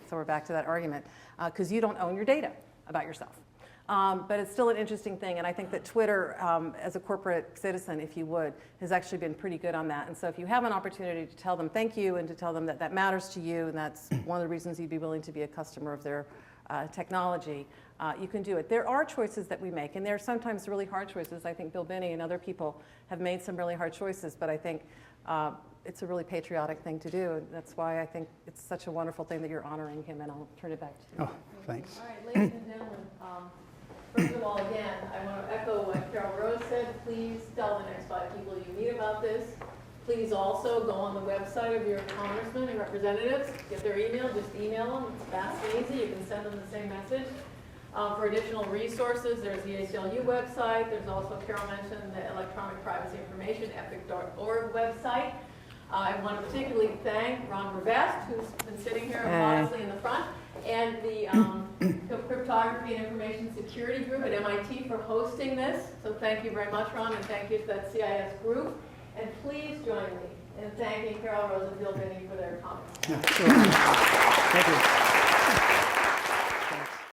so we're back to that argument, because you don't own your data about yourself. But it's still an interesting thing, and I think that Twitter, as a corporate citizen, if you would, has actually been pretty good on that. And so if you have an opportunity to tell them thank you and to tell them that that matters to you, and that's one of the reasons you'd be willing to be a customer of their technology, you can do it. There are choices that we make, and there are sometimes really hard choices. I think Bill Binney and other people have made some really hard choices, but I think it's a really patriotic thing to do, and that's why I think it's such a wonderful thing that you're honoring him, and I'll turn it back to you. Oh, thanks. All right, ladies and gentlemen, first of all, again, I want to echo what Carol Rose said. Please tell the next 5 people you meet about this. Please also go on the website of your congressmen and representatives, get their email, just email them. It's fast and easy. You can send them the same message. For additional resources, there's the ACLU website. There's also, Carol mentioned, the Electronic Privacy Information, epic.org website. I want to particularly thank Ron Revest, who's been sitting here modestly in the front, and the Cryptography and Information Security Group at MIT for hosting this. So thank you very much, Ron, and thank you to that CIS group. And please join me in thanking Carol Rose and Bill Binney for their comments. Yeah, sure. Thank you.